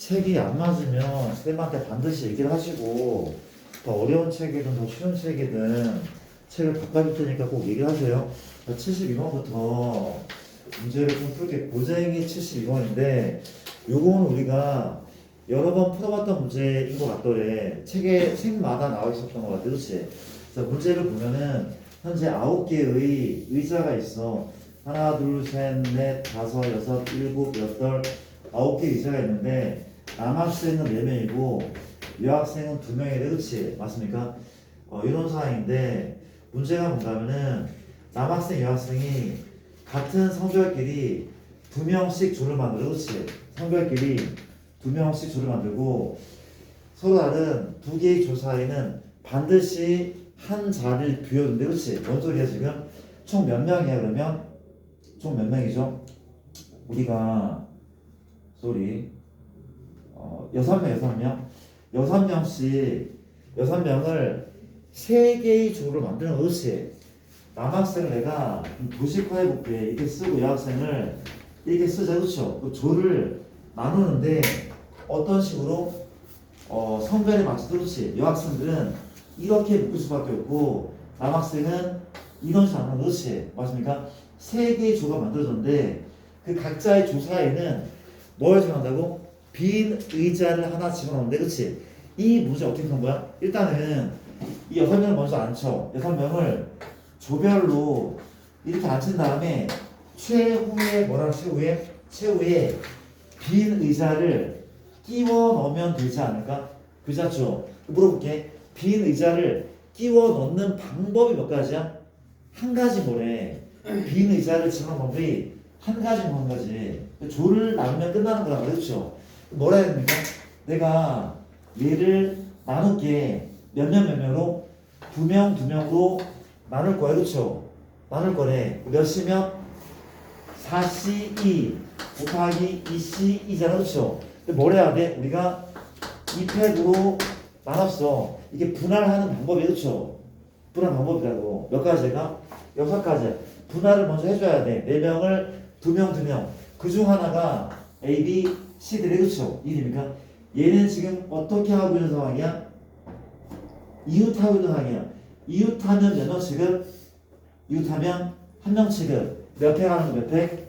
책이 안 맞으면 쌤한테 반드시 얘기를 하시고 더 어려운 책이든 더 쉬운 책이든 책을 바꿔줄 테니까 꼭 얘기를 하세요. 72번부터 문제를 좀 풀게. 고쟁이 72번인데 요거는 우리가 여러 번 풀어봤던 문제인 것 같더래. 책에 책마다 나와 있었던 것 같아. 그렇지? 그래서 문제를 보면은 현재 9개의 의자가 있어. 하나, 둘, 셋, 넷, 다섯, 여섯, 일곱, 여덟, 9개 의자가 있는데 남학생은 4명이고 여학생은 2명이래. 그렇지? 맞습니까? 이런 상황인데 문제가 뭔가면은 남학생, 여학생이 같은 성별끼리 2명씩 조를 만들어. 그렇지? 성별끼리 2명씩 조를 만들고 서로 다른 2개의 조 사이는 반드시 한 자리를 비워둔대. 그렇지? 뭔 소리야 지금? 총 몇 명이야 그러면? 총 몇 명이죠? 우리가 소리 6명 6명을 3개의 조를 만드는 거. 그렇지? 남학생을 내가 도식화해볼게. 이렇게 쓰고 여학생을 이렇게 쓰자. 그렇죠? 그 조를 나누는데 어떤 식으로 성별에 맞춰서. 그렇지? 여학생들은 이렇게 묶을 수밖에 없고 남학생은 이런 식으로 나누는. 그렇지? 맞습니까? 3개의 조가 만들어졌는데 그 각자의 조 사이에는 뭘 집어넣는다고? 빈 의자를 하나 집어넣는데. 그렇지? 이 문제 어떻게 푸는 거야? 일단은 이 6명을 먼저 앉혀. 6명을 조별로 이렇게 앉힌 다음에 최후에 뭐라고? 최후에 빈 의자를 끼워 넣으면 되지 않을까? 그렇죠? 물어볼게. 빈 의자를 끼워 넣는 방법이 몇 가지야? 한 가지 뭐래? 빈 의자를 집어넣는 방법이 한 가지. 조를 나누면 끝나는 거란 말이야. 그렇죠? 뭐라 해야 됩니까? 내가 얘를 나눌게. 몇 명으로? 2명으로 나눌 거야. 그렇죠? 나눌 거래. 몇이면 4C2 곱하기 2C2잖아. 그렇죠? 뭘 해야 돼? 우리가 2팩으로 나눴어. 이게 분할하는 방법이. 그렇죠? 분할 방법이라고. 몇 가지가? 6가지. 분할을 먼저 해줘야 돼. 4명을 2명. 그 중 하나가 A, B, C들이. 그렇죠? 이해됩니까? 얘는 지금 어떻게 하고 있는 상황이야? 이웃하고 있는 상황이야. 이웃하면 몇 명 취급? 이웃하면 한 명 취급. 몇 팩 하는 거 몇 팩?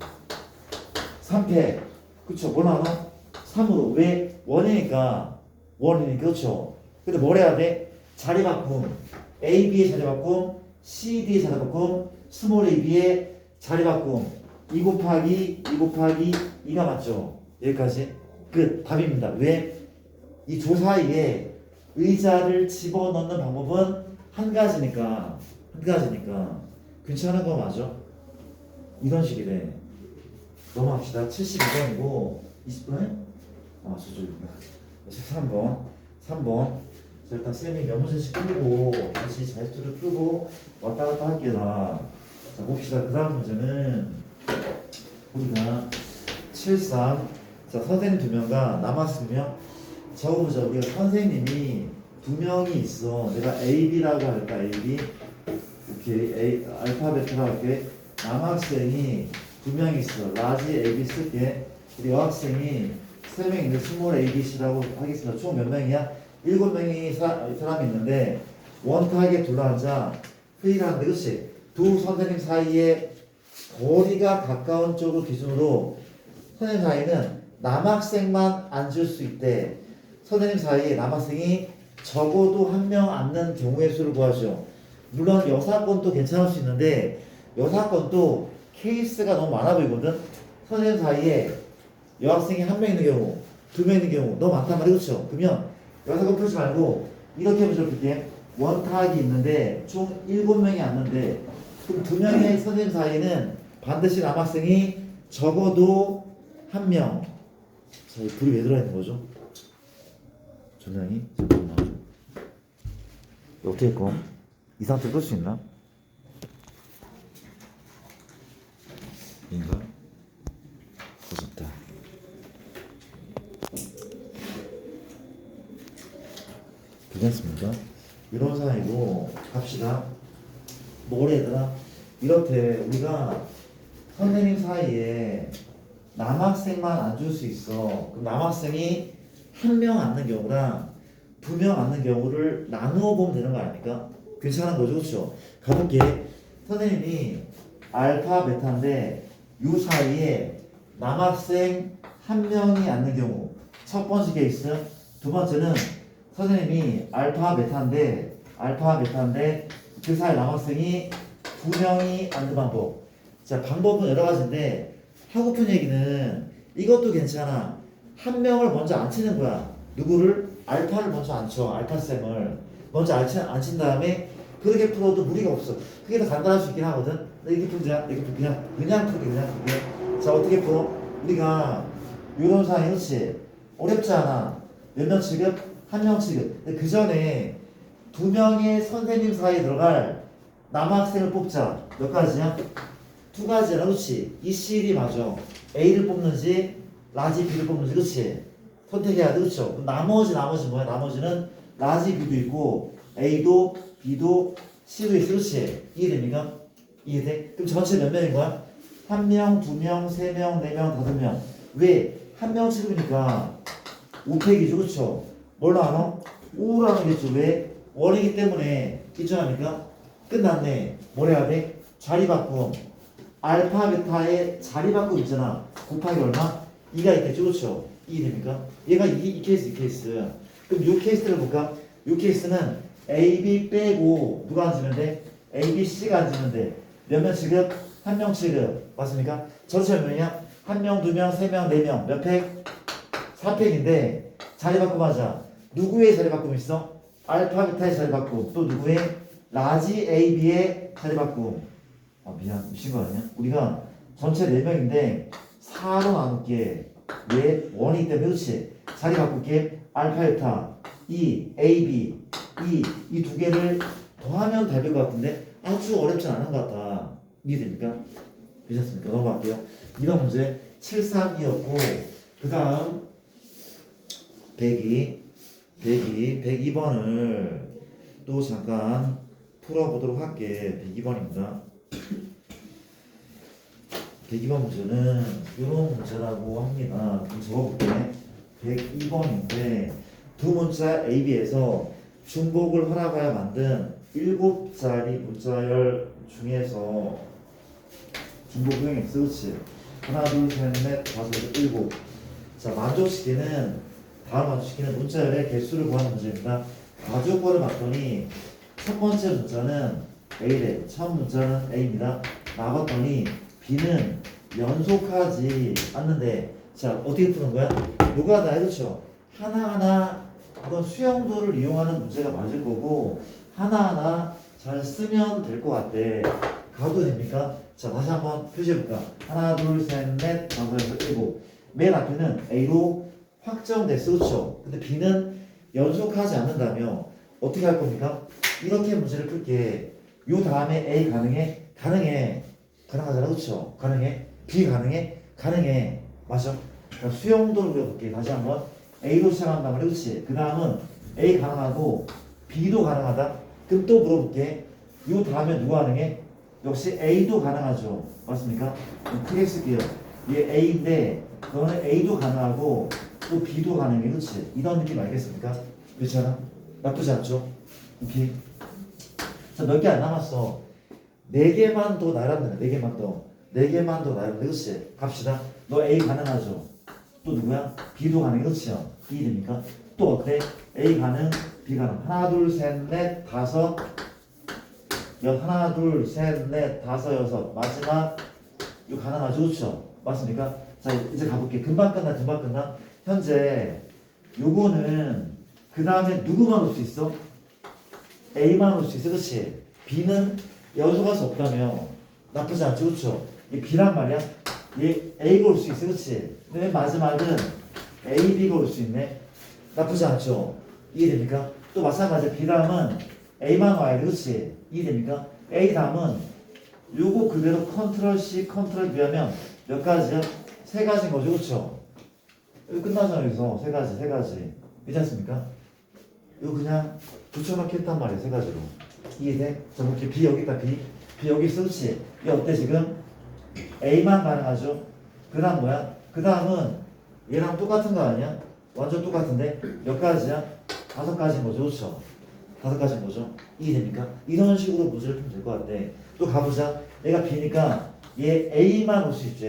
3팩. 그쵸? 뭘 나눠? 3으로. 왜? 원이니까. 그렇죠? 근데 뭘 해야 돼? 자리 바꿈. A, B의 자리 바꿈. C, D의 자리 바꿈. 스몰 A, B의 자리 바꿈. 2 곱하기 2가 맞죠? 여기까지. 끝. 답입니다. 왜? 이 조 사이에 의자를 집어넣는 방법은 한 가지니까. 괜찮은 거 맞아? 이런 식이래. 넘어갑시다. 72번이고 20번에? 저쪽이구나. 3번. 자, 일단 쌤이 명문제씩 끄고 다시 자유투를 끄고 왔다 갔다 할게요. 자, 봅시다. 그 다음 문제는 우리가 73. 자, 선생님 2명과 남았으면 적어보자. 우리가 선생님이 2명이 있어. 내가 A, B라고 할까? A, B. 오케이. 알파벳으로 할게. 남학생이 2명 있어. 라지 A, B 쓸게. 우리 여학생이 3명 있는데 스몰 A, B, C라고 하겠습니다. 총 몇 명이야? 7명이 사람이 있는데 원탁에 둘러앉아 회의를 하는데. 그렇지? 두 선생님 사이에 거리가 가까운 쪽을 기준으로 선생님 사이는 남학생만 앉을 수 있대. 선생님 사이에 남학생이 적어도 1명 앉는 경우의 수를 구하죠. 물론 여사건도 괜찮을 수 있는데 여사건도 케이스가 너무 많아 보이거든. 선생님 사이에 여학생이 1명 있는 경우, 2명 있는 경우 너무 많단 말이야. 그렇죠? 그러면 여사건 풀지 말고 이렇게 해보자. 볼게. 원탁이 있는데 총 7명이 앉는데 그럼 2명의 선생님 사이에는 반드시 남학생이 적어도 1명. 자, 이 불이 왜 들어있는 거죠? 조명이? 잠깐만. 어떻게 꺼? 이 상태 끌 수 있나? 인가? 꺼졌다. 괜찮습니까? 이런 상황이고 갑시다. 뭐래 얘들아? 이렇대. 우리가 선생님 사이에 남학생만 앉을 수 있어. 그럼 남학생이 한 명 앉는 경우랑 두 명 앉는 경우를 나누어 보면 되는 거 아닙니까? 괜찮은 거죠, 그렇죠? 가볼게. 선생님이 알파, 베타인데 요 사이에 남학생 한 명이 앉는 경우 첫 번째 케이스. 두 번째는 선생님이 알파, 베타인데 그 사이 남학생이 두 명이 앉는 방법. 자, 방법은 여러 가지인데 하고픈 얘기는 이것도 괜찮아. 한 명을 먼저 앉히는 거야. 누구를? 알파를 먼저 앉혀. 알파쌤을 먼저 앉힌 다음에 그렇게 풀어도 무리가 없어. 그게 더 간단할 수 있긴 하거든. 이렇게 풀자. 이렇게 그냥 풀게. 자, 어떻게 풀어? 우리가 이런 상황이 그렇지. 어렵지 않아. 몇 명 취급? 한 명 취급. 근데 그 전에 두 명의 선생님 사이에 들어갈 남학생을 뽑자. 몇 가지야? 두 가지야. 그렇지. 이 C이 맞아. A를 뽑는지 라지 B를 뽑는지. 그렇지. 선택해야 돼. 그렇죠. 그럼 나머지 뭐야? 나머지는 라지 B도 있고 A도 B도 C도 있어. 그렇지. 이해됩니까? 이해돼? 그럼 전체 몇 명인 거야? 한 명, 두 명, 세 명, 네 명, 다섯 명. 왜? 한 명 취급이니까 5팩이죠. 그렇죠. 뭘로 하노? 5로 하는겠죠. 왜? 원이기 때문에 기준하니까 끝났네. 뭘 해야 돼? 자리 바꿈. 알파, 베타의 자리 바꿈 있잖아. 곱하기 얼마? 2가 있겠죠. 그렇죠. 이해됩니까? 얘가 이 케이스. 그럼 이 케이스를 볼까? 이 케이스는 A, B 빼고 누가 앉으면 돼? A, B, C가 앉으면 돼. 몇 명 취급? 한 명 취급. 맞습니까? 전체 몇 명이야? 한 명, 두 명, 세 명, 네 명. 몇 팩? 4팩인데 자리 바꿈 하자. 누구의 자리 바꿈 있어? 알파, 베타의 자리 바꿈. 또 누구의? 라지 A, B의 자리 바꿈. 아, 미안. 미친 거 아니야? 우리가 전체 4명인데 4로 나눌게. 왜? 원이기 때문에. 그렇지. 자리 바꿀게. 알파, 베타, E, A, B, 이 두 개를 더하면 다 될 것 같은데 아주 어렵지 않은 것 같다. 이해됩니까? 되셨습니까? 넘어갈게요. 이번 문제 732였고 그 다음 102번을 또 잠깐 풀어보도록 할게. 102번입니다. 102번 문제는 이런 문제라고 합니다. 좀 적어볼게. 102번인데 두 문자 AB에서 중복을 허락하여 만든 7자리 문자열 중에서 중복 유형이 있어. 그렇지. 하나, 둘, 셋, 넷, 다섯, 여섯, 일곱. 자, 다음 만족시키는 문자열의 개수를 구하는 문제입니다. 가족번을 맞더니 첫 번째 문자는 A래. 첫 문자는 A입니다. 나봤더니 B는 연속하지 않는데 자, 어떻게 푸는 거야? 노가다 해놓죠. 하나하나 그건 수용도를 이용하는 문제가 맞을 거고 하나하나 잘 쓰면 될 것 같대. 가도 됩니까? 자, 다시 한번 표시해볼까? 하나, 둘, 셋, 넷, 다섯, 여섯, 일곱. 맨 앞에는 A로 확정됐어. 그렇죠? 근데 B는 연속하지 않는다며 어떻게 할 겁니까? 이렇게 문제를 풀게. 요 다음에 A 가능해? 가능하잖아. 그렇죠? 가능해? B 가능해? 맞아? 그러니까 수용도를 그려볼게. 다시 한번 A로 시작한단 말이야. 그렇지? 그 다음은 A 가능하고 B도 가능하다. 그럼 또 물어볼게. 요 다음에 누가 가능해? 역시 A도 가능하죠. 맞습니까? 크게 쓸게요. 얘 A인데 너는 A도 가능하고 또 B도 가능해. 그렇지? 이런 느낌 알겠습니까? 그렇잖아? 나쁘지 않죠? 오케이. 자, 몇 개 안 남았어. 4개만 더 나란다. 4개만 더 나란다. 그렇지? 갑시다. 너 A 가능하죠? 또 누구야? B도 가능해. 그렇죠? 이해됩니까? 또 어때? A 가능, B 가능. 하나, 둘, 셋, 넷, 다섯. 하나, 둘, 셋, 넷, 다섯, 여섯. 마지막 이거 가능하죠? 그렇죠? 맞습니까? 자, 이제 가볼게. 금방 끝나. 현재 요거는 그 다음에 누구만 올 수 있어? A만 올 수 있어. 그렇지? B는 연속할 수 없다며. 나쁘지 않죠? 그렇죠? 얘 B란 말이야. 얘 A가 올 수 있어. 그렇지? 근데 맨 마지막은 A, B가 올 수 있네. 나쁘지 않죠? 이해됩니까? 또 마찬가지로 B 다음은 A만 와야 돼. 그렇지? 이해됩니까? A 다음은 요거 그대로 컨트롤 C, 컨트롤 V 하면 몇 가지야? 3가지인 거죠. 그렇죠? 여기 끝나잖아. 여기서 3가지. 괜찮습니까? 이거 그냥 붙여넣기 했단 말이야. 3가지로. 이해돼? 자, 볼게. B 여기 있다. B 여기 있어. 그렇지? 이게 어때 지금? A만 가능하죠? 그 다음 뭐야? 그 다음은 얘랑 똑같은 거 아니야? 완전 똑같은데 몇 가지야? 5가지인 거죠. 그렇죠? 5가지인 거죠. 이해됩니까? 이런 식으로 문제를 풀면 될 것 같아. 또 가보자. 얘가 B니까 얘 A만 올 수 있죠.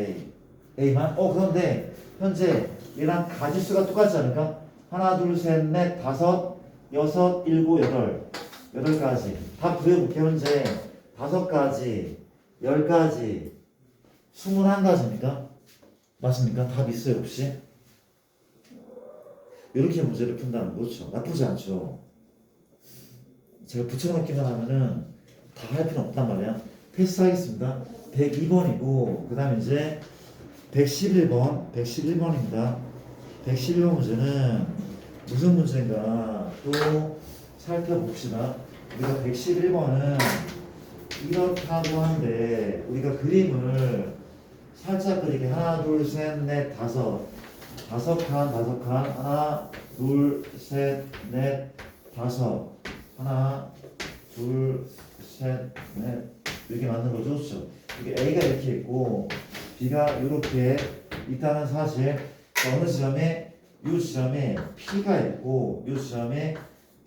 A만. 그런데 현재 얘랑 가지수가 똑같지 않을까? 하나, 둘, 셋, 넷, 다섯, 여섯, 일곱, 여덟. 8가지. 다 구해볼게. 현재 5가지, 10가지, 21가지입니까? 맞습니까? 답 있어요, 혹시? 이렇게 문제를 푼다는 거죠. 나쁘지 않죠. 제가 붙여넣기만 하면은 다 할 필요 없단 말이야. 패스하겠습니다. 102번이고, 그 다음에 이제 111번입니다. 111번 문제는 무슨 문제인가 또 살펴봅시다. 우리가 111번은 이렇다고 하는데, 우리가 그림을 살짝 그리게 하나, 둘, 셋, 넷, 다섯 칸, 하나, 둘, 셋, 넷, 다섯, 하나, 둘, 셋, 넷, 이렇게 맞는 거죠, 그렇죠? 이게 A가 이렇게 있고 B가 이렇게 있다는 사실. 어느 지점에 이 지점에 P가 있고 이 지점에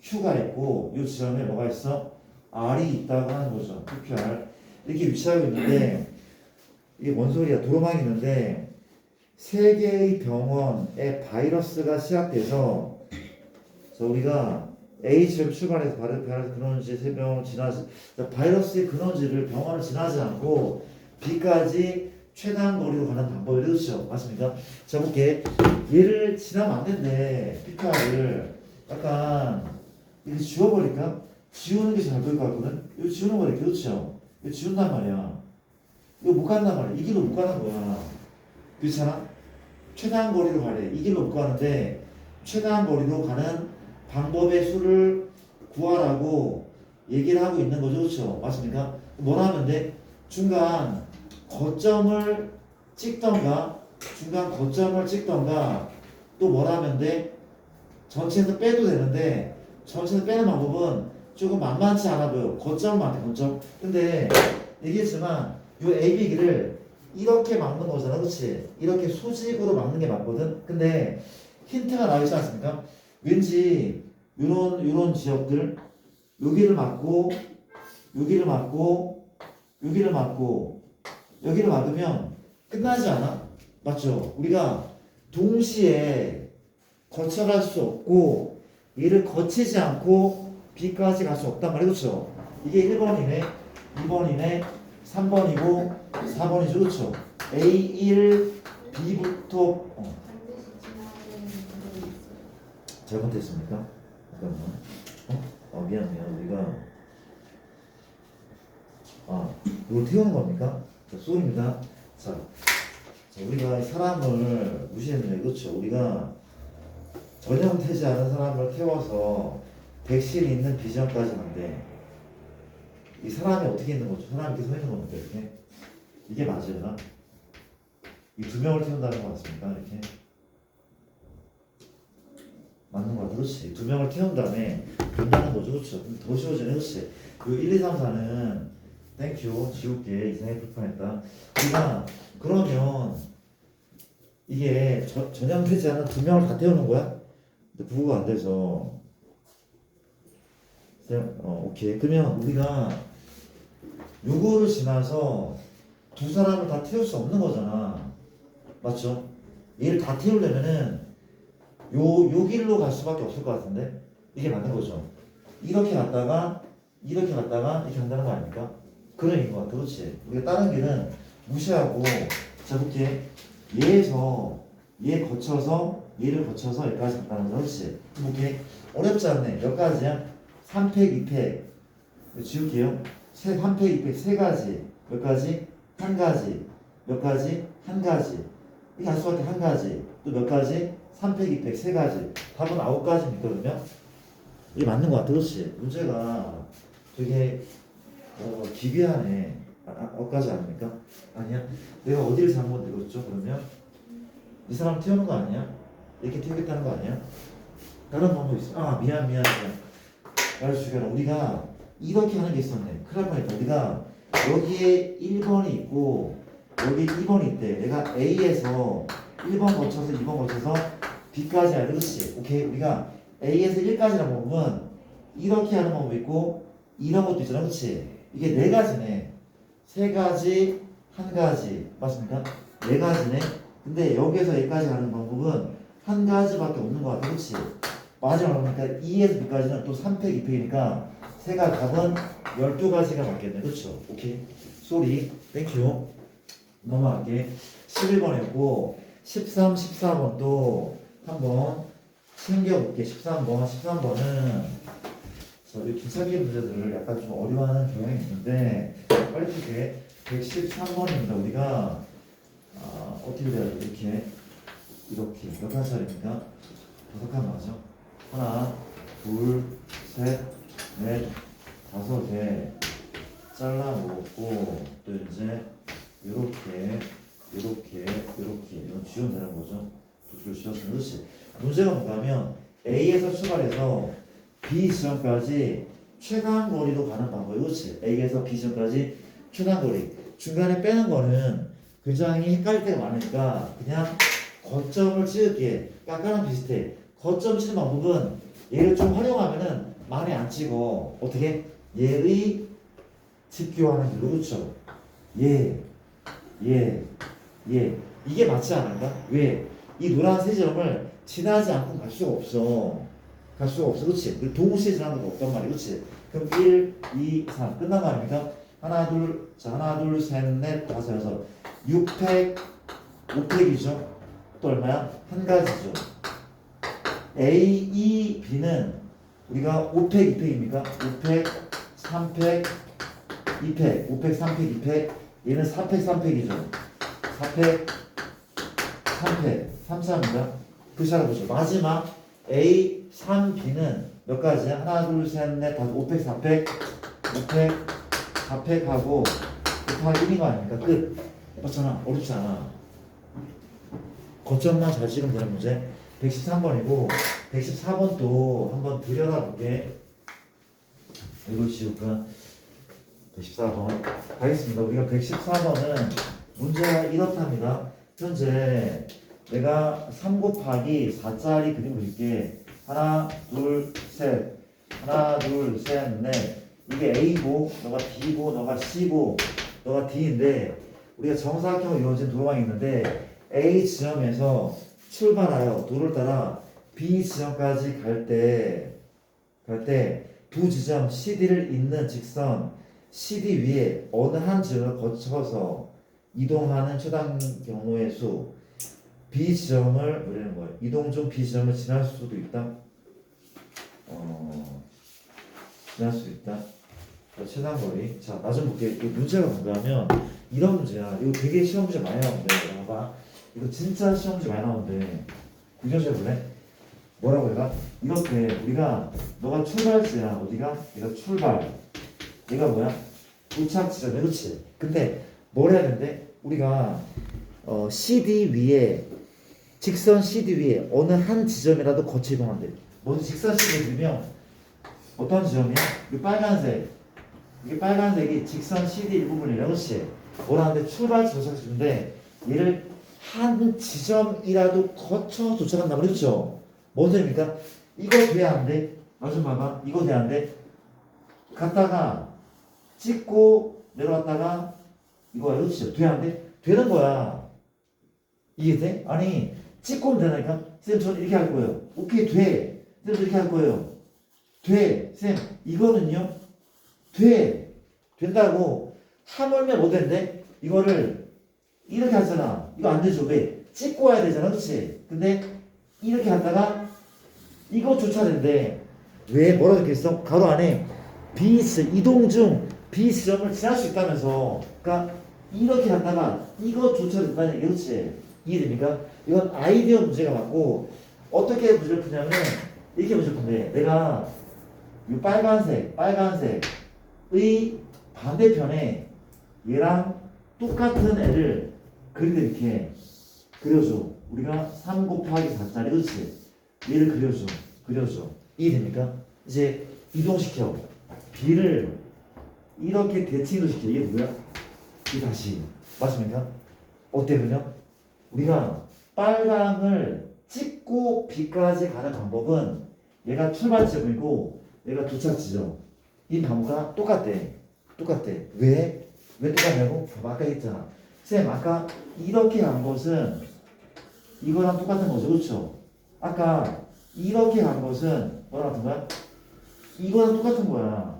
Q가 있고 이 지점에 뭐가 있어? R이 있다고 하는 거죠. PQR 이렇게 위치하고 있는데 이게 뭔 소리야? 도로망이 있는데 세 개의 병원에 바이러스가 시작돼서 우리가 A지점 출발해서 바이러스 근원지 세 병원을 지나지 바이러스의 근원지를 병원을 지나지 않고 B까지 최단 거리로 가는 방법이 그렇죠. 맞습니까? 자 볼게. 얘를 지나면 안 된대. PK를 약간 이렇게 지워버릴까? 지우는 게 잘 보일 것 같거든? 이거 지우는 거래. 그렇죠? 이거 지운단 말이야. 이거 못 간단 말이야. 이 길로 못 가는 거야. 그렇잖아? 최단 거리로 가래. 이 길로 못 가는데 최단 거리로 가는 방법의 수를 구하라고 얘기를 하고 있는 거죠. 그렇죠? 맞습니까? 뭐라 하면 돼? 중간 거점을 찍던가 또 뭐라 하면 돼? 전체에서 빼도 되는데 전체에서 빼는 방법은 조금 만만치 않아 보여. 거점만 돼. 거점. 근데 얘기했지만 이 AB기를 이렇게 막는 거잖아. 그렇지? 이렇게 수직으로 막는 게 맞거든. 근데 힌트가 나와 있지 않습니까? 왠지 요런 지역들 여기를 막고 여기를 막고 여기를 막고 여기를 막으면 끝나지 않아? 맞죠? 우리가 동시에 거쳐갈 수 없고 얘를 거치지 않고 B까지 갈 수 없단 말이에요. 그렇죠? 이게 1번이네 2번이네 3번이고 4번이죠. 그렇죠? A1 B부터 잘못했습니까? 잠깐만. 미안. 우리가 이걸 태우는 겁니까? 자, 쏘입니다. 자, 우리가 사람을 무시했는데, 그렇죠? 우리가 전형되지 않은 사람을 태워서 백신 있는 비전까지 간대. 이 사람이 어떻게 있는 거죠? 사람이 이렇게 서 있는 겁니까? 이렇게? 이게 맞아요? 이 2명을 태운다는 거 맞습니까? 이렇게? 맞는 거 같아. 그렇지. 2명을 태운 다음에 간다는 거죠. 그렇죠? 더 쉬워지네. 그렇지. 요 1, 2, 3, 4는 땡큐. 지울게. 이상하게 불편했다. 우리가 그러면 이게 전향되지 않은 2명을 다 태우는 거야? 근데 부부가 안 돼서 오케이. 그러면 우리가 요거를 지나서 두 사람을 다 태울 수 없는 거잖아. 맞죠? 얘를 다 태우려면은 요 길로 갈 수밖에 없을 것 같은데 이게 맞는 거죠. 이렇게 갔다가 이렇게 간다는 거 아닙니까? 그런 얘기인 것 같아. 그렇지? 우리가 다른 길은 무시하고 자 볼게. 얘를 거쳐서 여기까지 갔다는 거. 그렇지? 볼게. 어렵지 않네. 몇 가지야? 3팩, 2팩 지울게요. 3팩, 2팩 세 가지. 몇 가지? 한 가지. 몇 가지? 한 가지. 이게 할 수밖에 한 가지. 또 몇 가지? 3팩, 2팩 세 가지. 답은 9가지입니다. 그러면 이게 맞는 것 같아. 그렇지? 문제가 되게 기괴하네. 9가지 아닙니까? 아니야? 내가 어디를 잘못 읽었죠? 그러면 이 사람 태우는 거 아니야? 이렇게 태우겠다는 거 아니야? 다른 방법이 있어. 미안. 말 죽여라. 우리가 이렇게 하는 게 있었네. 큰일 날 뻔했다. 우리가 여기에 1번이 있고 여기 2번이 있대. 내가 A에서 1번 거쳐서 2번 거쳐서 B까지 해야 돼. 그렇지? 오케이. 우리가 A에서 1까지라는 방법은 이렇게 하는 방법이 있고 이런 것도 있잖아. 그렇지? 이게 네 가지네. 세 가지, 한 가지. 맞습니까? 네 가지네. 근데 여기에서 여기까지 가는 방법은 한 가지밖에 없는 것 같아. 그렇지? 마지막으로 그러니까 2에서 B까지는 또 3팩, 2팩이니까 세가 답은 12가지가 맞겠네. 그렇죠? 오케이. 쏘리. 땡큐. 넘어갈게. 11번이었고 13, 14번도 한번 챙겨볼게. 13번은 이 기차기 문제들을 약간 좀 어려워하는 경향이 있는데 빨리 풀게. 113번입니다. 우리가 어떻게 돼야 돼? 이렇게 몇 칸 차례입니까? 5칸 맞죠? 하나, 둘, 셋, 넷, 5개 잘라 먹었고 또 이제 이렇게 이건 지우면 되는 거죠. 두 줄 지웠으면. 그렇지. 문제가 뭔가면 A에서 출발해서 B 지점까지 최단 거리로 가는 방법이. 그렇지. A에서 B 지점까지 최단 거리. 중간에 빼는 거는 굉장히 헷갈릴 때가 많으니까 그냥 거점을 찍을게. 약간은 비슷해. 거점 치는 방법은 얘를 좀 활용하면은 많이 안 찍어. 어떻게? 얘의 직교하는 길로. 그렇죠. 얘. 이게 맞지 않을까? 왜? 이 노란 세 점을 지나지 않고 갈 수가 없어. 그렇지? 그리고 동시에 지나는 거 없단 말이야. 그렇지? 그럼 1, 2, 3 끝난 거 아닙니까? 하나, 둘, 셋, 넷, 다섯, 여섯. 6팩, 5팩이죠. 또 얼마야? 한 가지죠. A, E, B는 우리가 5팩, 2팩입니까? 5팩, 3팩, 2팩, 5팩, 3팩, 2팩. 얘는 4팩, 3팩이죠. 4팩, 3팩, 3차입니다. 그 시작해 보죠. 마지막 A, 3, B는 몇 가지야? 하나, 둘, 셋, 넷, 다섯, 5팩, 4팩, 5팩, 4팩 하고 곱하기 1인 거 아닙니까? 끝. 맞잖아. 어렵지 않아. 거점만 잘 찍으면 되는 문제. 113번이고 114번도 한번 들여다볼게. 이걸 지울까? 114번 가겠습니다. 우리가 114번은 문제가 이렇답니다. 현재 내가 3 곱하기 4짜리 그림 그릴게. 하나, 둘, 셋. 하나, 둘, 셋, 넷. 이게 A고, 너가 B고, 너가 C고, 너가 D인데 우리가 정사각형으로 이루어진 도로가 있는데 A 지점에서 출발하여 도로를 따라 B 지점까지 갈 때 두 지점 CD를 잇는 직선 CD 위에 어느 한 지점을 거쳐서 이동하는 최단 경로의 수. B 지점을 뭐라는 거예요? 이동 중 B 지점을 지날 수도 있다. 지날 수 있다. 최단 거리. 자, 나 좀 볼게. 이 문제가 뭔가하면 이런 문제야. 이거 되게 시험 문제 많이 나오는데, 봐봐. 이거 진짜 시험 문제 많이 나오는데, 구경해 볼래? 뭐라고 해가? 이렇게 우리가 너가 출발지야. 어디가? 얘가 출발. 얘가 뭐야? 도착 지점이야. 그렇지? 근데 뭘 해야 되는데? 우리가 CD 위에 직선 CD 위에 어느 한 지점이라도 거쳐 이동한대. 먼저 직선 CD 그리면 어떤 지점이야? 이 빨간색. 이게 빨간색이 직선 CD 일부분이라고. 그렇지? 뭐라는데 출발 도착지인데 얘를 한 지점이라도 거쳐 도착한다. 그렇죠? 뭔 소리입니까? 이거 돼야 안 돼? 좀 봐봐. 이거 돼야 안 돼? 갔다가 찍고 내려왔다가 이거야. 그렇죠? 돼야 안 돼? 되는 거야. 이게 돼? 아니 찍고 오면 되나니까? 쌤 저는 이렇게 할 거예요. 오케이 돼. 쌤 이렇게 할 거예요. 돼. 쌤 이거는요? 돼. 된다고. 하물며 못 된대? 이거를 이렇게 하잖아. 이거 안 되죠. 왜? 찍고 와야 되잖아. 그렇지? 근데 이렇게 하다가 이거조차 된대. 왜? 뭐라고 적혀있어? 가로 안에 이동 중 B 지점을 지날 수 있다면서. 그러니까 이렇게 하다가 이거조차 된다는 얘기. 그렇지? 이해됩니까? 이건 아이디어 문제가 맞고 어떻게 문제를 푸냐면 이렇게 문제를 푼대. 내가 이 빨간색의 반대편에 얘랑 똑같은 애를 이렇게 그려줘. 우리가 3 곱하기 4짜리. 그렇지? 얘를 그려줘. 이해됩니까? 이제 이동시켜. B를 이렇게 대칭 이동시켜. 이게 뭐야? 이 다시. 맞습니까? 어때 그냥? 우리가 빨강을 찍고 B까지 가는 방법은 얘가 출발점이고 얘가 도착지점. 이 방법과 똑같대. 똑같대. 왜? 왜 똑같냐고? 봐봐, 아까 했잖아. 쌤, 아까 이렇게 간 것은 이거랑 똑같은 거죠. 그렇죠? 아까 이렇게 간 것은 뭐랑 같은 거야? 이거랑 똑같은 거야.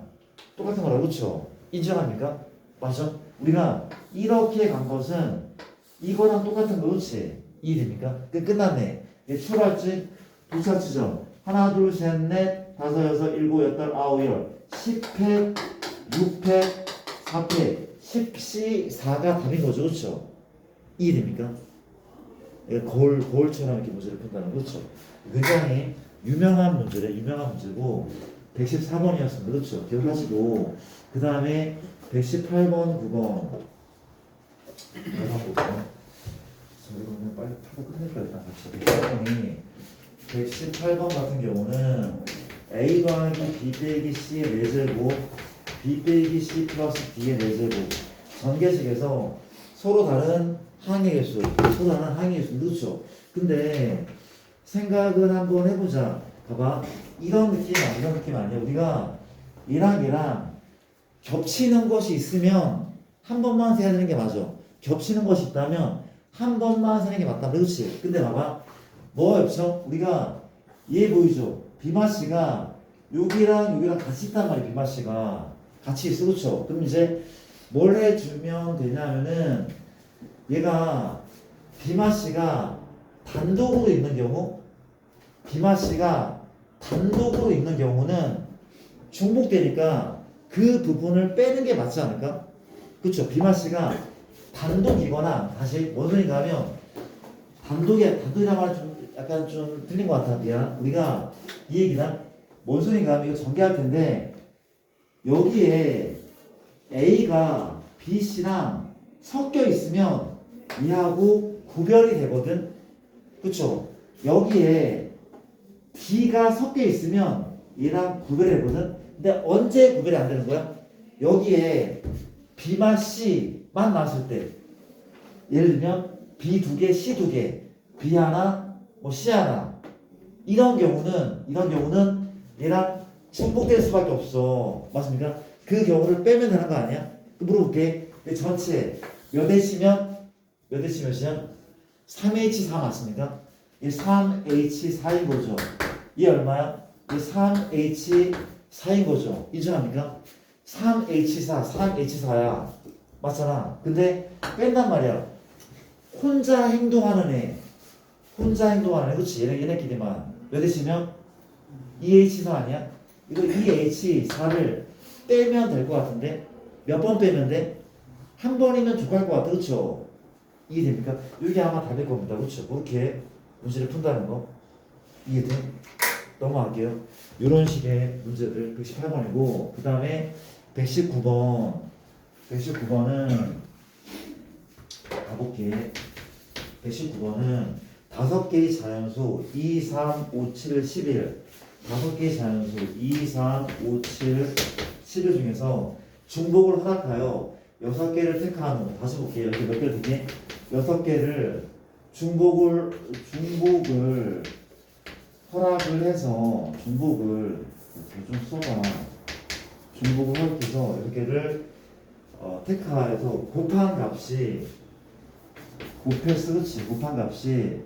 똑같은 거라. 그렇죠? 인정합니까? 맞죠? 우리가 이렇게 간 것은 이거랑 똑같은 거. 그렇지? 이해됩니까? 끝났네. 출발지, 도착지점. 하나, 둘, 셋, 넷, 다섯, 여섯, 일곱, 여덟, 아홉, 열. 10회, 6회, 4회, 10C4가 답인 거죠. 그렇죠? 이해됩니까? 거울처럼 이렇게 문제를 푼다는 거죠. 굉장히 유명한 문제래. 유명한 문제고 114번이었습니다. 그렇죠? 기억하시고 그 다음에 118번, 9번. 이거는 빨리 타고 끝낼까 일단 같이. 118번 같은 경우는 A 더하기 B 빼기 C의 4제곱 B 빼기 C 플러스 D의 4제곱 전개식에서 서로 다른 항의 개수 서로 다른 항의 개수 그렇죠? 근데 생각을 한번 해보자. 봐봐, 이런 느낌 아니야. 우리가 얘랑 겹치는 것이 있으면 한 번만 세야 되는 게 맞아. 겹치는 것이 있다면 한 번만 세는 게 맞다. 그렇지? 근데 봐봐, 뭐 겹쳐? 우리가 얘 보이죠? 비마씨가 여기랑 같이 있단 말이야. 비마씨가 같이 있어. 그렇죠? 그럼 이제 뭘 해주면 되냐면은 얘가 비마씨가 단독으로 있는 경우 있는 경우는 중복되니까 그 부분을 빼는 게 맞지 않을까? 그렇죠? 비마씨가 단독이거나 다시 뭔 소리인가 하면 단독이란 말은 좀 약간 좀 틀린 것 같아. 미안. 우리가 이 얘기는 뭔 소리인가 하면 이거 전개할 텐데 여기에 A가 B, C랑 섞여 있으면 얘하고 구별이 되거든. 그쵸? 여기에 B가 섞여 있으면 얘랑 구별이 되거든. 근데 언제 구별이 안 되는 거야? 여기에 B만 C만 나왔을 때. 예를 들면 B 2개, C 2개, B 하나, 뭐 C 하나. 이런 경우는 얘랑 중복될 수밖에 없어. 맞습니까? 그 경우를 빼면 되는 거 아니야? 물어볼게. 전체 몇 H면 3H4 맞습니까? 이 3H4인 거죠. 이 얼마야? 이 3H4인 거죠. 인정합니까? 3H4야. 맞잖아. 근데 뺀단 말이야. 혼자 행동하는 애. 그렇지? 얘네끼리만. 몇 H면? 2H4 아니야? 이거 2H4를 빼면 될 것 같은데? 몇 번 빼면 돼? 한 번이면 족할 것 같아. 그렇죠? 이해됩니까? 이게 아마 답일 겁니다. 그렇죠? 그렇게 문제를 푼다는 거. 이해돼? 넘어갈게요. 이런 식의 문제들 118번이고 그 다음에 119번은 가볼게. 119번은 5개의 자연수 2, 3, 5, 7, 11 5개의 자연수 2, 3, 5, 7, 11 중에서 중복을 허락하여 6개를 택한 후 다시 볼게요. 이렇게 몇 개를 되게 6개를 중복을 허락을 해서 중복을 이렇게 좀 써봐. 중복을 허락해서 6개를 택하여서 곱한 값이 곱한 값이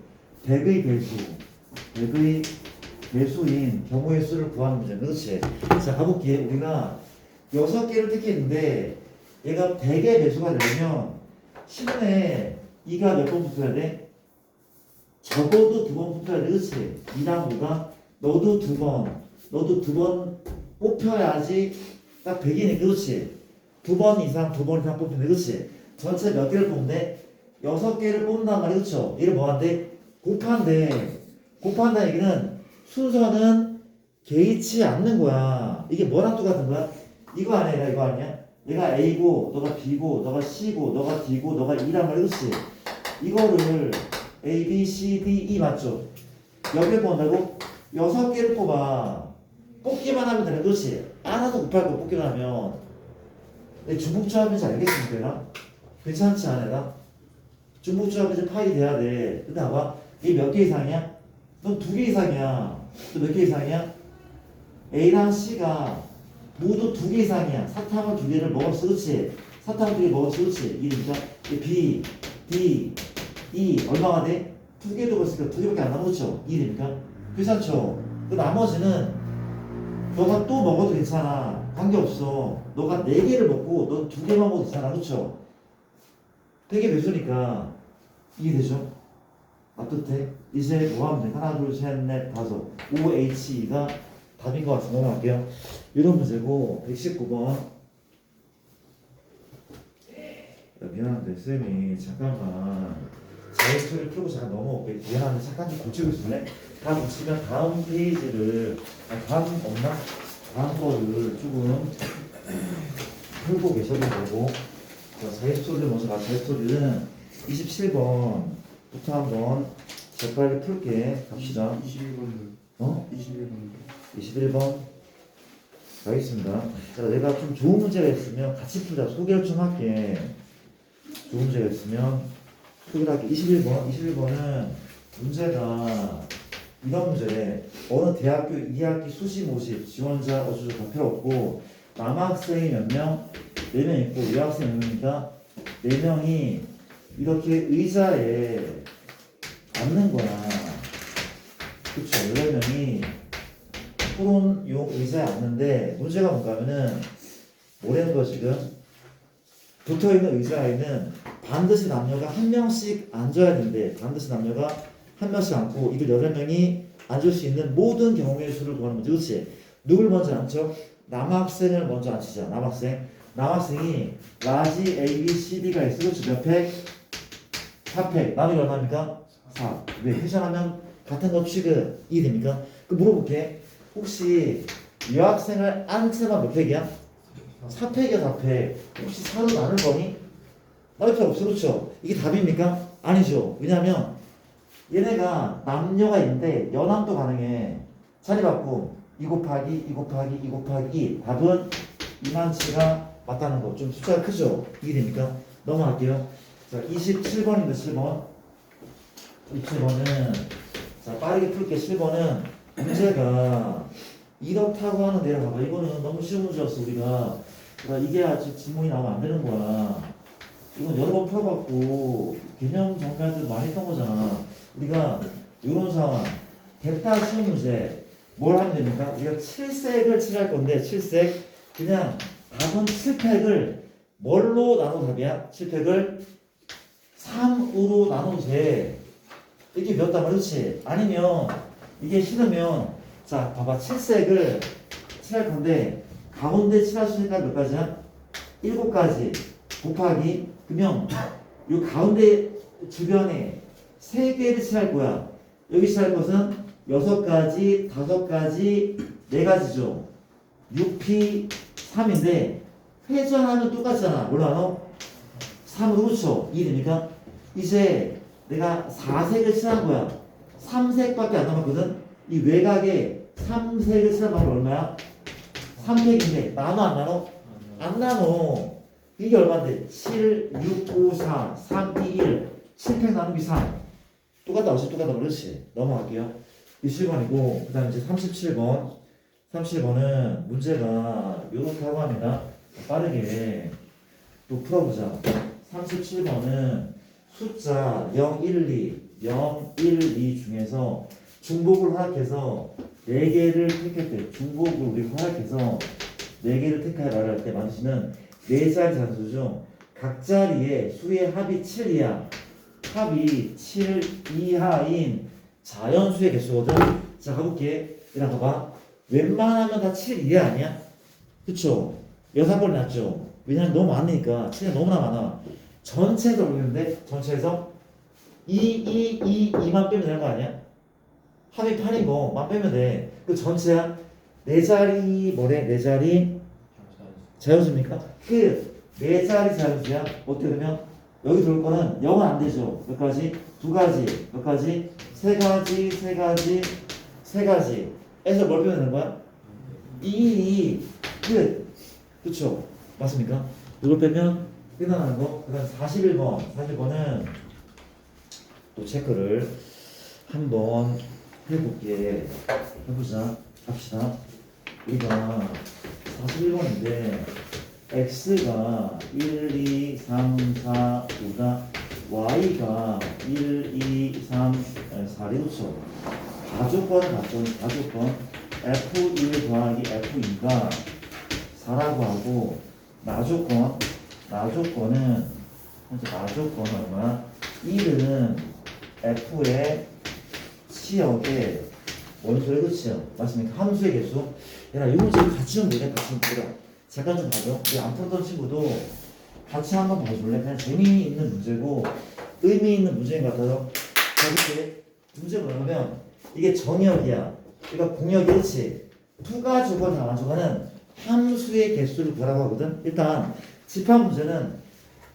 100의 배수인 경우의 수를 구하는 문제. 그렇지? 자, 가볼게. 우리가 6개를 택했는데 얘가 100의 배수가 되려면 신문에 2가 몇 번 붙어야 돼? 적어도 2번 붙어야 돼. 그렇지? 2랑 5가 너도 2번 뽑혀야지 딱 100이네. 그렇지? 2번 이상 뽑히네. 그렇지? 전체 몇 개를 뽑는데 6개를 뽑는단 말이야. 그렇죠? 얘를 뭐 한대? 곱한다 얘기는 순서는 개의치 않는 거야. 이게 뭐랑 똑같은 거야? 이거 아니야? 얘가 A고 너가 B고 너가 C고 너가 D고 너가 E란 말이야. 그렇지? 이거를 A, B, C, D, E 맞죠? 몇 개 뽑는다고? 6개를 뽑아. 뽑기만 하면 되는. 그렇지? 하나도 곱할 거 뽑기만 하면. 중복조합인지 알겠습니까? 얘랑? 괜찮지 않아? 중복조합이 이제 파이 돼야 돼. 근데 봐봐. 이게 몇 개 이상이야? 넌 2개 이상이야. 또 몇 개 이상이야? A랑 C가 모두 2개 이상이야. 사탕을 2개를 먹었어, 그렇지? 사탕을 2개 먹었어, 그렇지? 이러니까 B, D, E 얼마가 돼? 2개 두고 있으니까 2개밖에 안 남았죠? 이러니까 괜찮죠? 그 나머지는 너가 또 먹어도 괜찮아. 관계없어. 너가 4개를 먹고 넌 2개만 먹어도 괜찮아, 그렇죠? 되게 배수니까 이해되죠? 앞뜻에 이제 뭐 하면 돼? 하나, 둘, 셋, 넷, 다섯. OHE가 답인 것 같아서 넘어갈게요. 이런 문제고 119번. 미안한데 쌤이 잠깐만 자유투를 풀고 잠깐 넘어올게. 미안한데 잠깐 좀 고치고 있을래? 다 고치면 다음 페이지를 다음 없나? 다음 거를 조금 풀고 계셔도 되고. 자유투를 먼저 가. 자유투는 27번부터 한번 재빨리 풀게 갑시다. 21번. 어? 21번. 21번 가겠습니다. 자, 내가 좀 좋은 문제가 있으면 같이 풀자. 소개를 좀 할게. 좋은 문제가 있으면 소개를 할게. 21번은 문제가 이런 문제래. 어느 대학교 2학기 수시 모집 지원자 어쩌고 다 필요 없고 남학생이 몇 명? 4명 있고 여학생 몇 명이니까 4명이 이렇게 의자에 앉는 거야. 그쵸? 8명이 토론용 의자에 앉는데 문제가 뭔가 하면은 뭐라는 거 지금 붙어있는 의자에는 반드시 남녀가 한 명씩 앉아야 되는데 반드시 남녀가 한 명씩 앉고 이들 8명이 앉을 수 있는 모든 경우의 수를 구하는 문제. 그렇지? 누굴 먼저 앉죠? 남학생을 먼저 앉히자. 남학생이 라지 A, B, C, D가 있어. 그렇지? 몇 팩? 4팩. 나누기 얼마입니까? 4. 왜? 회전하면 같은 거 취급 이해됩니까? 그 물어볼게. 혹시 여학생을 앉혀만 몇 팩이야? 4팩이야 4팩. 혹시 4로 나눌 거니? 나눌 필요 없어. 그렇죠? 이게 답입니까? 아니죠. 왜냐면 얘네가 남녀가 있는데 연함도 가능해. 자리 바꿈 2 곱하기 2 곱하기 2 곱하기 2. 답은 이만치가 맞다는 거. 좀 숫자가 크죠? 이해됩니까? 넘어갈게요. 자 27번입니다. 7번 27번은 자 빠르게 풀게. 7번은 문제가 이렇다고 하는 데를 봐봐. 이거는 너무 쉬운 문제였어. 우리가 이게 아직 지문이 나오면 안 되는 거야. 이건 여러 번 풀어봤고 개념 정리할 때도 많이 했던 거잖아. 우리가 이런 상황 됐다 쉬운 문제 뭘 하면 됩니까? 우리가 7색을 칠할 건데 7색 그냥 답은 7팩을 뭘로 나눠 답이야? 7팩을 3으로 나눠도 돼. 이렇게 배웠단 말이지. 아니면 이게 싫으면 자 봐봐 7색을 칠할 건데 가운데 칠할 수 있는 몇 가지야? 7가지 곱하기 그러면 이 가운데 주변에 3개를 칠할 거야. 여기 칠할 것은 6가지, 5가지, 4가지죠. 6P 3인데 회전하면 똑같잖아. 뭘로 나눠? 3으로 그렇죠? 이해됩니까? 이제 내가 4색을 칠한 거야. 3색밖에 안 남았거든? 이 외곽에 3색을 칠한 방법이 얼마야? 3팩인데 나눠 안 나눠? 안 나눠. 이게 얼마인데? 7, 6, 5, 4, 3, 2, 1 7팩 나누기 3 똑같다 없이 똑같다 그렇지? 넘어갈게요. 27번이고 그 다음에 이제 37번은 문제가 요렇다고 합니다. 빠르게 또 풀어보자. 37번은 숫자 0, 1, 2 0, 1, 2 중에서 중복을 허락해서 4개를 택했대. 중복을 우리가 허락해서 4개를 택하라 할 때 만드시는 4자리 잔수 중 각 자리의 수의 합이 7 이하 합이 7 이하인 자연수의 개수거든. 자 가볼게. 얘랑 봐봐. 웬만하면 다 7 이하 아니야? 그쵸? 6번 났죠? 왜냐면 너무 많으니까 7이 너무나 많아. 전체에서 모르겠는데 전체에서 2만 빼면 되는 거 아니야? 합이 8인 거만 빼면 돼. 그 전체야. 4자리 뭐래? 4자리 자연수입니까? 그 4자리 자연수야. 어떻게 되면 여기 들어올 거는 0은 안 되죠. 몇 가지? 2가지. 몇 가지? 3가지, 3가지, 3가지. 에서 뭘 빼면 되는 거야? 2 끝. 그쵸? 맞습니까? 이걸 빼면 끝나는 거. 그 다음 41번은 또 체크를 한번 해볼게. 해보자. 갑시다. 우리가 41번인데 x가 1, 2, 3, 4, 5다. y가 1, 2, 3, 4, 6초. 가조건 같죠? 가조건 f1 더하기 f2가 4라고 하고 나조건은 현재 나조건은 얼마? 1은 f의 치역의 원소의 그치요. 맞습니까? 함수의 개수. 얘들아 이 문제 같이 좀 보래. 같이 좀 보라. 잠깐 좀 봐줘. 우리 안 풀었던 친구도 같이 한번 봐줄래? 그냥 재미있는 문제고 의미 있는 문제인 것 같아서. 자, 이렇게 문제 뭐냐면 이게 정역이야. 그러니까 공역이 그렇지. 투가 조건 다 만족하는 함수의 개수를 구하라고 하거든. 일단 집합 문제는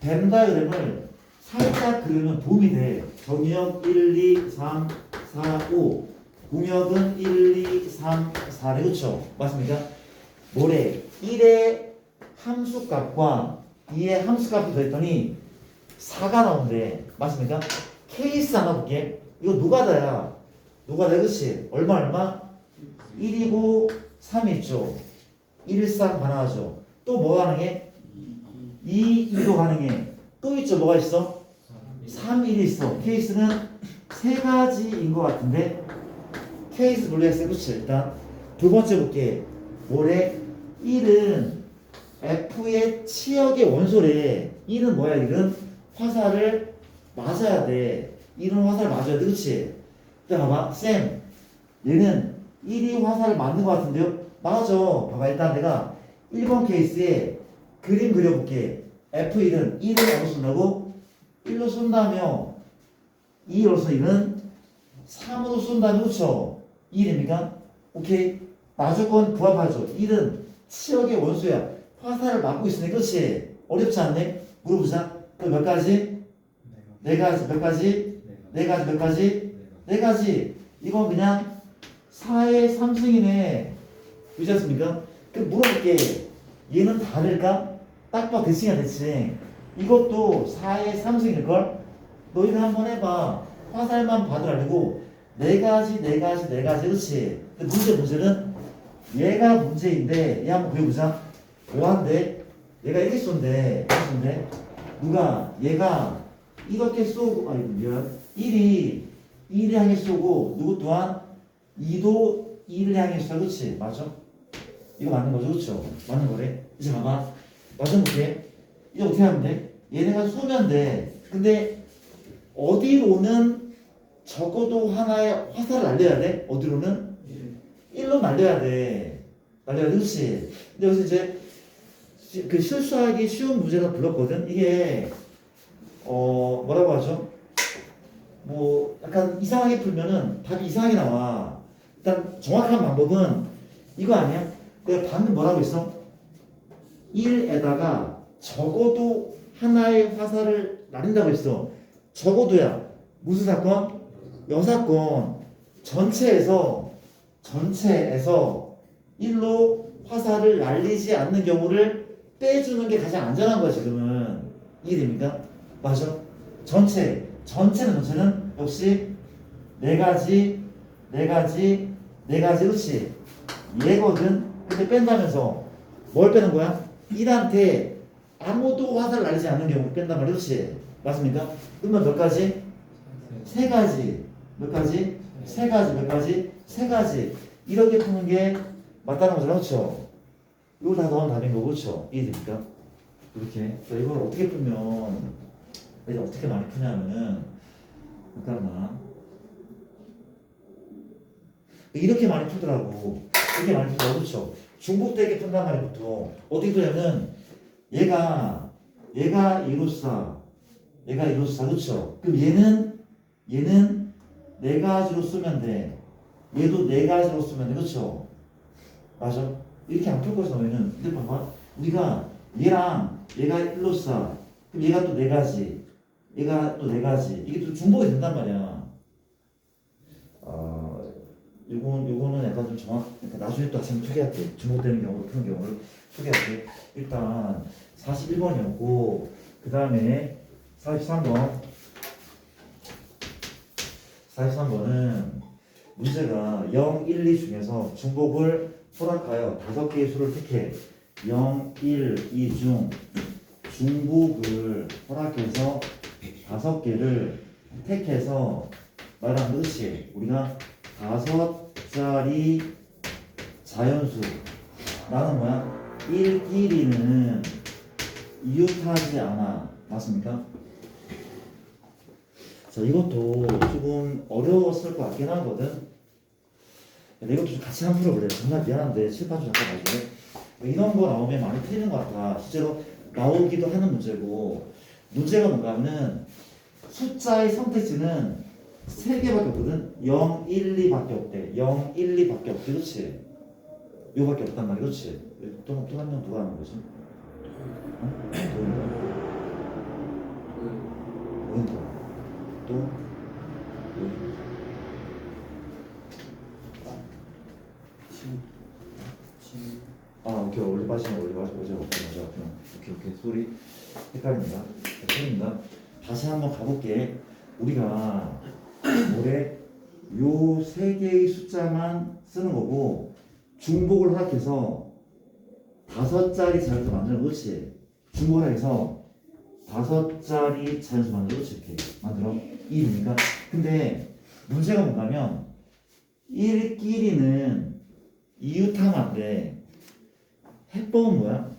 벤 다이어그램을 살짝 그리면 도움이 돼. 정역 1, 2, 3, 4, 5. 공역은 1, 2, 3, 4래. 그렇죠? 맞습니까? 뭐래? 1의 함수값과 2의 함수값이 더했더니 4가 나온대. 맞습니까? 케이스 하나 볼게. 이거 노가다야. 노가다 그렇지? 얼마? 1이고 3이 있죠. 1상 가능하죠. 또 뭐 가능해? 2도 가능해. 또 있죠. 뭐가 있어? 3, 1이 있어. 케이스는 세 가지인 것 같은데 케이스 블루에스 그렇지. 일단 두 번째 볼게. 뭐래? 1은 F의 치역의 원소래. 1은 뭐야? 1은 화살을 맞아야 돼. 1은 화살을 맞아야 돼. 그렇지? 자 봐봐. 쌤 얘는 1이 화살을 맞는 것 같은데요? 맞아. 봐봐. 일단 내가 1번 케이스에 그림 그려볼게. F1은 1을 어디로 쏜다고? 1로 쏜다며 2로서 1은 3으로 쏜다며 그쵸? 1입니까? 오케이. 나조건 부합하죠. 1은 치역의 원소야. 화살을 맞고 있으니 그렇지? 어렵지 않네? 물어보자. 또 몇 가지? 네 가지. 몇 가지? 네 가지. 몇 가지? 네 가지. 이건 그냥 4의 3승이네. 그렇지 않습니까? 그럼 물어볼게. 얘는 다를까? 딱 봐. 대칭이야 대칭. 이것도 4의 3승일걸? 너희들 한번 해봐. 화살만 봐도 알고 네 가지. 그렇지? 근데 문제는 얘가 문제인데 얘 한번 그려보자. 뭐한데? 얘가 이렇게 쏜대. 누가? 얘가 이렇게 쏘고 아니 미안. 1이 향해 쏘고 누구 또한 2도 2를 향해 쏘. 그렇지? 맞아? 이거 맞는 거죠? 그렇죠? 맞는 거래. 이제 봐봐. 맞아볼게. 이거 어떻게 하면 돼? 얘네가 쏘면 돼. 근데 어디로는 적어도 하나의 화살을 날려야 돼? 어디로는? 1로 날려야 돼. 그렇지? 근데 여기서 이제 그 실수하기 쉬운 문제가 불렀거든. 이게 뭐라고 하죠? 뭐 약간 이상하게 풀면은 답이 이상하게 나와. 일단 정확한 방법은 이거 아니야? 내가 방금 뭐라고 했어? 1에다가 적어도 하나의 화살을 날린다고 했어. 적어도야. 무슨 사건? 여사건. 전체에서 1로 화살을 날리지 않는 경우를 빼주는 게 가장 안전한 거야 지금은. 이해됩니까? 맞아? 전체는 역시 네 가지 그렇지? 얘거든. 근데 뺀다면서 뭘 빼는 거야? 1한테 아무도 화살을 날리지 않는 경우 뺀단 말이야. 그렇지? 맞습니까? 그러면 몇 가지? 세 가지. 몇 가지? 세 가지. 몇 가지? 세 가지. 이렇게 푸는 게 맞다는 거잖아. 그렇죠? 이거 다 더하면 답인 거고. 그렇죠? 이해됩니까? 이렇게. 이걸 어떻게 풀면 내가 어떻게 많이 푸냐면은 잠깐만. 이렇게 많이 풀더라고. 이렇게 많이 풀더라고. 그렇죠? 중복되게 푼단 말이야 보통. 어떻게 풀냐면 얘가 1호사 그렇죠? 그럼 얘는 네 가지로 쓰면 돼. 얘도 네 가지로 쓰면 돼. 그렇죠? 맞아? 이렇게 안 풀 거잖아 너희는. 근데 봐봐. 우리가 얘랑 얘가 1로 써. 그럼 얘가 또 네 가지. 얘가 또 네 가지. 이게 또 중복이 된단 말이야. 요거는 약간 좀 그러니까 나중에 또 다시 소개할게. 중복되는 경우로 푸는 경우를 소개할게. 일단 41번이었고 그 다음에 43번은 문제가 0, 1, 2 중에서 중복을 허락하여 5개의 수를 택해 0, 1, 2 중 중복을 허락해서 5개를 택해서 말하는 것이 우리가 5자리 자연수라는 뭐야? 1끼리는 이웃하지 않아. 맞습니까? 자, 이것도 조금 어려웠을 것 같긴 하거든. 이것도 좀 같이 한번 풀어볼래. 정말 미안한데 칠판 좀 잠깐 봐줄래? 이런 거 나오면 많이 틀리는 것 같아. 실제로 나오기도 하는 문제고, 문제가 뭔가 하면 숫자의 선택지는 3개밖에 없거든. 0, 1, 2밖에 없대. 0, 1, 2밖에 없대. 그렇지? 요밖에 없단 말이야. 그렇지? 또 한 명 누가 하는 거지? 어? 누구인가? 또 오케이. 원래 빠지네. 오케이. 소리 헷갈린다. 소리입니다. 다시 한번 가볼게. 우리가 뭐래? 요 3개의 숫자만 쓰는 거고 중복을 허락해서 5자리 자연수 만드는 거. 그렇지? 중복을 해서 5자리 자연수 만들어. 그렇지? 이렇게 만들어. 1이니까. 근데 문제가 뭔가면 1끼리는 이웃하면 안 돼. 해법은 뭐야?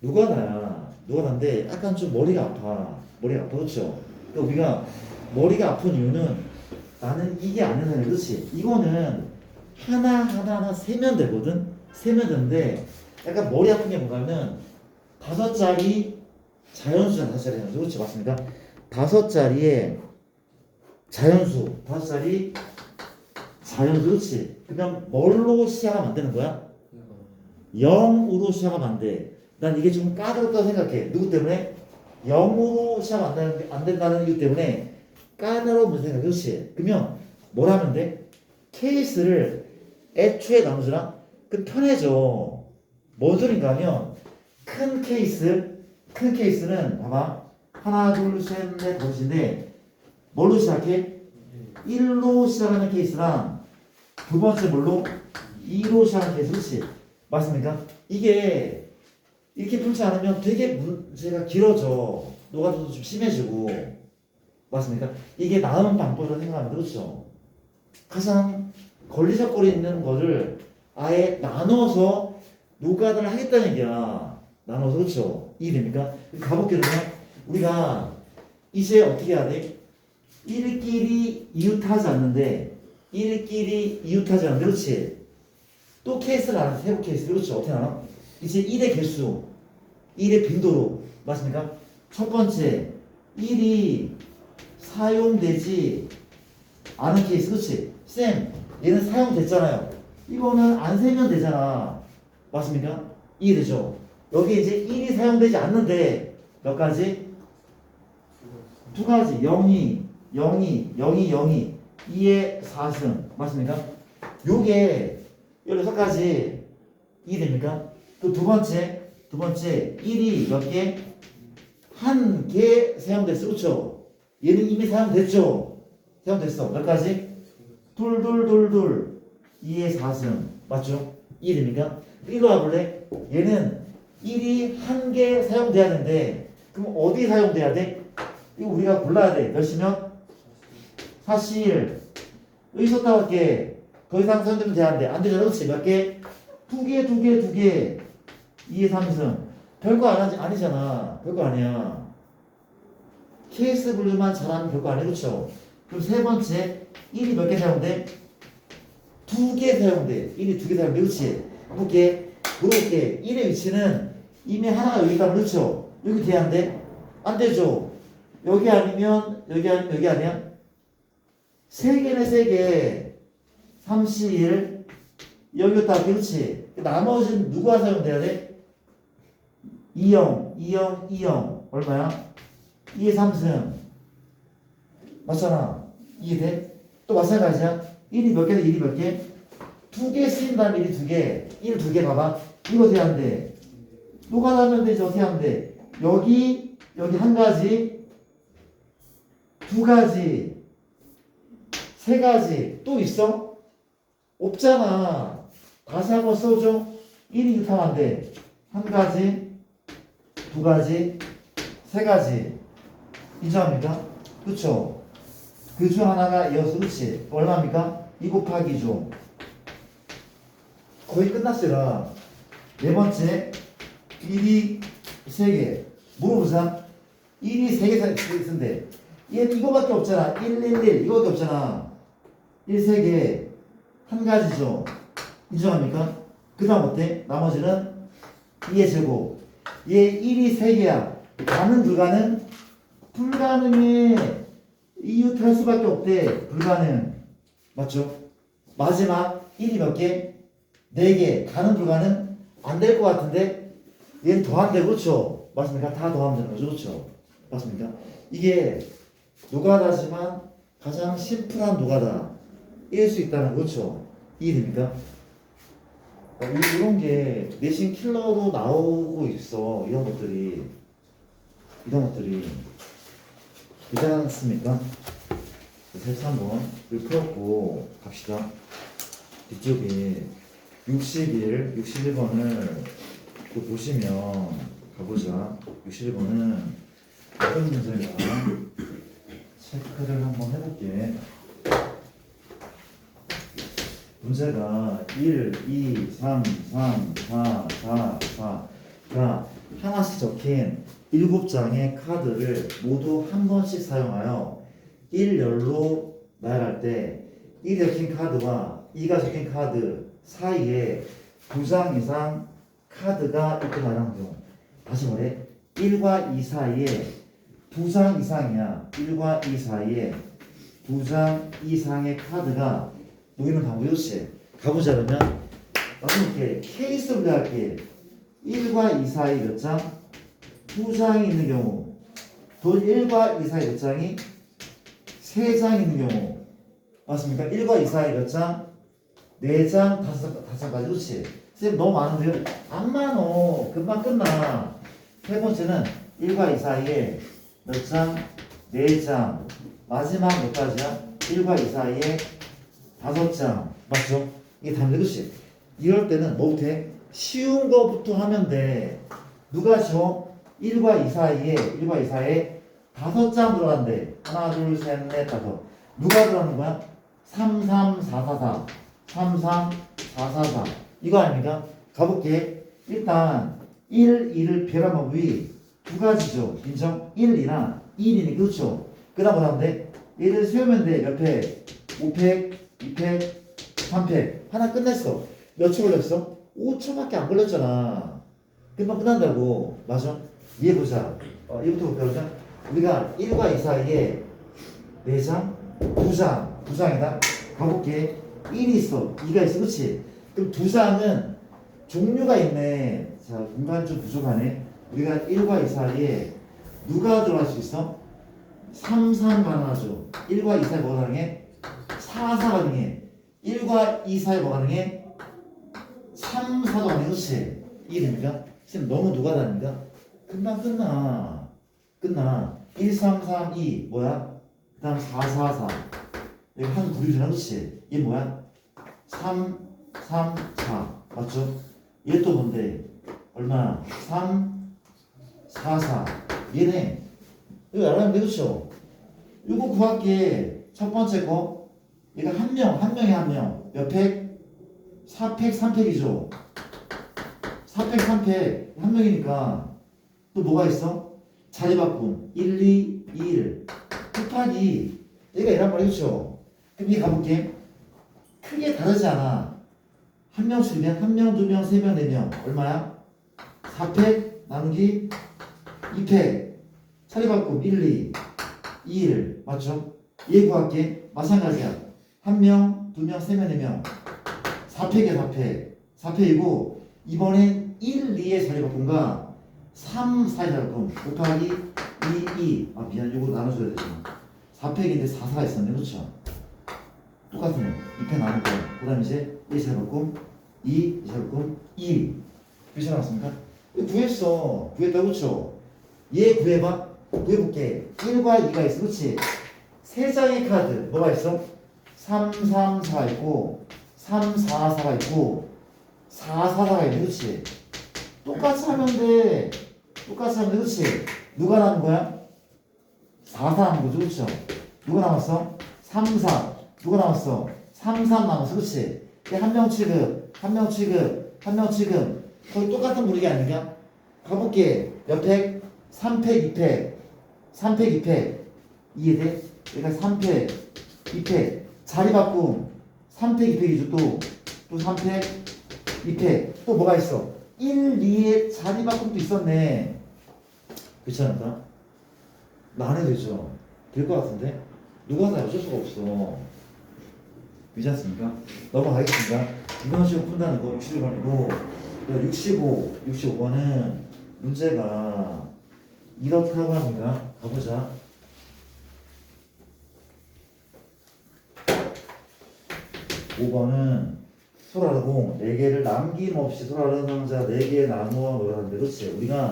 누가 나인데 약간 좀 머리가 아파. 그렇죠? 그러니까 우리가 머리가 아픈 이유는 나는 이게 아니야. 그렇지? 이거는 하나 세면 되거든? 세면 되는데 약간 머리 아픈 게 뭔가면 5자리 자연수잖아. 5자리 자연수. 그렇지? 맞습니까? 5자리에 자연수. 5자리 자연수. 그렇지? 그냥 뭘로 시작하면 안 되는 거야? 0으로 시작하면 안 돼. 난 이게 좀 까다롭다고 생각해. 누구 때문에? 0으로 시작하면 안 된다는 이유 때문에 까다로운 생각. 그렇지? 그러면 뭘 하면 돼? 케이스를 애초에 나누잖아? 그럼 편해져. 뭔 소린가 하면 큰 케이스는 봐봐. 하나, 둘, 셋, 넷, 다섯인데 뭘로 시작해? 1로 시작하는 케이스랑 두 번째 뭘로? 2로 시작하는 케이스. 그렇지? 맞습니까? 이게 이렇게 풀지 않으면 되게 문제가 길어져. 노가다도 좀 심해지고. 맞습니까? 이게 나은 방법이라고 생각하면 그렇죠? 가장 걸리적거리는 거를 아예 나눠서 노가다를 하겠다는 얘기야. 나눠서. 그렇죠? 이해됩니까? 가볼게요. 그러면 우리가 이제 어떻게 해야 돼? 1끼리 이웃하지 않는데 그렇지? 또 케이스를 알아. 세부 케이스. 그렇죠? 어떻게 알아? 이제 1의 개수, 1의 빈도로. 맞습니까? 첫 번째, 1이 사용되지 않은 케이스. 그렇지? 쌤, 얘는 사용됐잖아요. 이거는 안 세면 되잖아. 맞습니까? 이해되죠? 여기 이제 1이 사용되지 않는데 몇 가지? 2가지. 0이 2의 4승. 맞습니까? 요게 16가지. 이해됩니까? 또 두 번째 1이 몇 개? 1개 사용됐어. 그렇죠? 얘는 이미 사용됐죠? 사용됐어. 몇 가지? 둘 2의 4승. 맞죠? 이해됩니까? 이리로 와볼래? 얘는 1이 1개 사용돼야 되는데 그럼 어디 사용돼야 돼? 이거 우리가 골라야 돼. 몇이면? 사실 여기서 따갈게. 더 이상 사용되면 돼야 안 되잖아. 그렇지? 몇 개? 2개 2의 3승. 별거 아니잖아. 별거 아니야. 케이스 분류만 잘하면 별거 아니야. 그렇죠? 그럼 세 번째 1이 몇 개 사용돼? 2개 사용돼. 1이 2개 사용돼. 그렇지? 볼게. 물어볼게. 1의 위치는 이미 하나가 여기 있다면 그렇죠? 여기 돼야 안 돼? 안 되죠? 여기 아니면 여기 아니야? 3개네 3개. 31 여기였다. 그렇지? 나머지는 누가 사용돼야 돼? 2영 얼마야? 2의 3승. 맞잖아. 이해돼? 또 마찬가지야. 1이 몇 개야? 1이 몇 개? 2개 쓰인다면 1이 2개. 1 2개 봐봐. 이거 돼야 안 돼. 노가다면 되지. 어떻게 하면 돼? 여기 한 가지, 2가지, 3가지 또 있어? 없잖아. 다시 한번 써줘. 1이 유타면 안 돼. 한 가지, 두 가지, 세 가지. 인정합니까? 그쵸? 그 중 하나가 이어서 그치? 얼마입니까? 2 곱하기 죠. 거의 끝났어요. 네 번째 1이 3개. 물어보자. 1이 3개 쓴대. 얘는 이거밖에 없잖아. 1, 1, 1 이거밖에 없잖아. 1, 3개. 한 가지죠. 인정합니까? 그 다음 어때? 나머지는 2의 제곱. 얘 1이 3개야. 가능 불가능? 불가능해. 이웃 할 수밖에 없대. 불가능. 맞죠? 마지막 1이 몇 개? 4개. 가능 불가능? 안 될 것 같은데 얘는 더한대. 그렇죠? 맞습니까? 다 더하면 되는 거죠. 그렇죠? 맞습니까? 이게 노가다지만 가장 심플한 노가다 일 수 있다는 거죠. 이해됩니까? 이런 게 내신 킬러로 나오고 있어. 이런 것들이 되지 않습니까? 그래서 한번 풀었고 갑시다. 뒤쪽에 61번을 또 보시면 가보자. 61번은 어떤 문제가 체크를 한번 해볼게. 문제가 1, 2, 3, 3, 4, 4, 4가 하나씩 적힌 7장의 카드를 모두 한 번씩 사용하여 1열로 나열할 때 1이 적힌 카드와 2가 적힌 카드 사이에 2장 이상 카드가 있고 말하는 경우. 다시 말해 1과 2 사이에 2장 이상이야. 1과 2 사이에 2장 이상의 카드가 모이는 방법이었지. 가보자면 나도 이렇게 케이스로 할게. 1과 2 사이 몇 장? 2장이 있는 경우. 또 1과 2 사이 몇 장이? 3장 있는 경우. 맞습니까? 1과 2 사이 몇 장? 4장, 5장까지. 그렇지? 선생님 너무 많은데요? 안 많어. 금방 끝나. 세 번째는 1과 2 사이에 몇 장? 4장. 마지막 몇 가지야? 1과 2 사이에 5장. 맞죠? 이게 답인데, 그치? 이럴 때는 뭐부터 해? 쉬운 거부터 하면 돼. 누가 쉬워? 1과 2 사이에 5장 들어간대. 하나, 둘, 셋, 넷, 다섯. 누가 들어가는 거야? 3, 3, 4, 4, 4. 3, 3, 4, 4, 4. 이거 아닙니까? 가볼게. 일단 1, 2를 배열하면 위. 두 가지죠. 인정? 1, 2랑 1이니 그렇죠? 그 다음 뭐 하는데? 얘를 세우면 돼. 몇 팩? 5팩, 2팩, 3팩. 하나 끝냈어. 몇 초 걸렸어? 5초밖에 안 걸렸잖아. 금방 끝난다고. 맞아? 이해 보자. 이부터 볼까? 우리가 1과 2 사이에 4장? 2장. 2장이다. 가볼게. 1이 있어. 2가 있어. 그치? 그럼 2장은 종류가 있네. 자, 공간 좀 부족하네. 우리가 1과 2 사이에 누가 들어갈 수 있어? 3, 3 가능하죠. 1과 2 사이 뭐가 가능해? 4, 4 가능해. 1과 2 사이 뭐가 가능해? 3, 4도 가능해. 그렇지? 이해됩니까? 지금 너무 누가 다릅니까? 금방 끝나. 1, 3, 3, 2 뭐야? 그 다음 4, 4, 4 여기 한 그룹이잖아. 그렇지? 얘 뭐야? 3, 3, 4 맞죠? 얘 또 뭔데? 얼마나? 3, 4, 4 얘네 이거 알아야 돼. 그렇죠? 이거 구할게. 첫 번째 거 얘가 한 명에 한 명 몇 팩? 4팩 3팩이죠. 4팩 3팩 한 명이니까 또 뭐가 있어? 자리 바꿈 1, 2, 1 곱하기 얘가 이란 말이야. 그렇죠? 그럼 얘 가볼게. 크게 다르지 않아. 한 명씩이면 한 명, 두 명, 세 명, 네 명 얼마야? 4팩 나누기 2팩 자리 바꿈 1, 2, 2, 1 맞죠? 얘 구할게. 마찬가지야. 한 명, 두 명, 세 명, 네 명 4팩이야 4팩이고 이번엔 1, 2의 자리 바꿈과 3, 4의 자리 바꿈 곱하기 2, 2 아 미안 이거 나눠줘야 되잖아. 4팩인데 4, 4가 있었네. 그렇죠? 똑같네. 2팩 나눌 거야. 그 다음 이제 1 자리 바꿈 2, 2 자리 바꿈 2 그렇지 않았습니까? 구했어. 구했다. 그렇죠? 얘 구해봐. 구해볼게. 1과 2가 있어. 그렇지? 세 장의 카드 뭐가 있어? 3, 3, 4 있고 3, 4, 4가 있고 4, 4, 4가 있네. 그렇지? 똑같이 하면 돼. 똑같이 하면 돼. 그렇지? 누가 남은 거야? 4, 4 남은 거죠. 그렇죠? 누가 남았어? 3, 4. 누가 남았어? 3, 3 남았어. 그렇지? 한 명 취급, 한 명 취급, 한 명 취급. 거의 똑같은 분위기 아닌가? 가볼게. 몇 팩? 3팩, 2팩. 3팩, 2팩. 이해돼? 그러니까 3팩, 2팩. 자리 바꿈. 3팩, 2팩이죠. 또 3팩, 2팩. 또 뭐가 있어? 1, 2의 자리 바꿈도 있었네. 그렇지 않을까? 나 안 해도 되죠? 될 것 같은데? 누가 다 어쩔 수가 없어. 그렇지 않습니까? 넘어가겠습니다. 이번 시간 푼다는 거 61번이고 65번은 문제가 이렇다고 합니다. 가보자. 5번은 소라르공 4개를 남김없이 소라르는 상자 4개 나누어 놓으라는데 그렇지? 우리가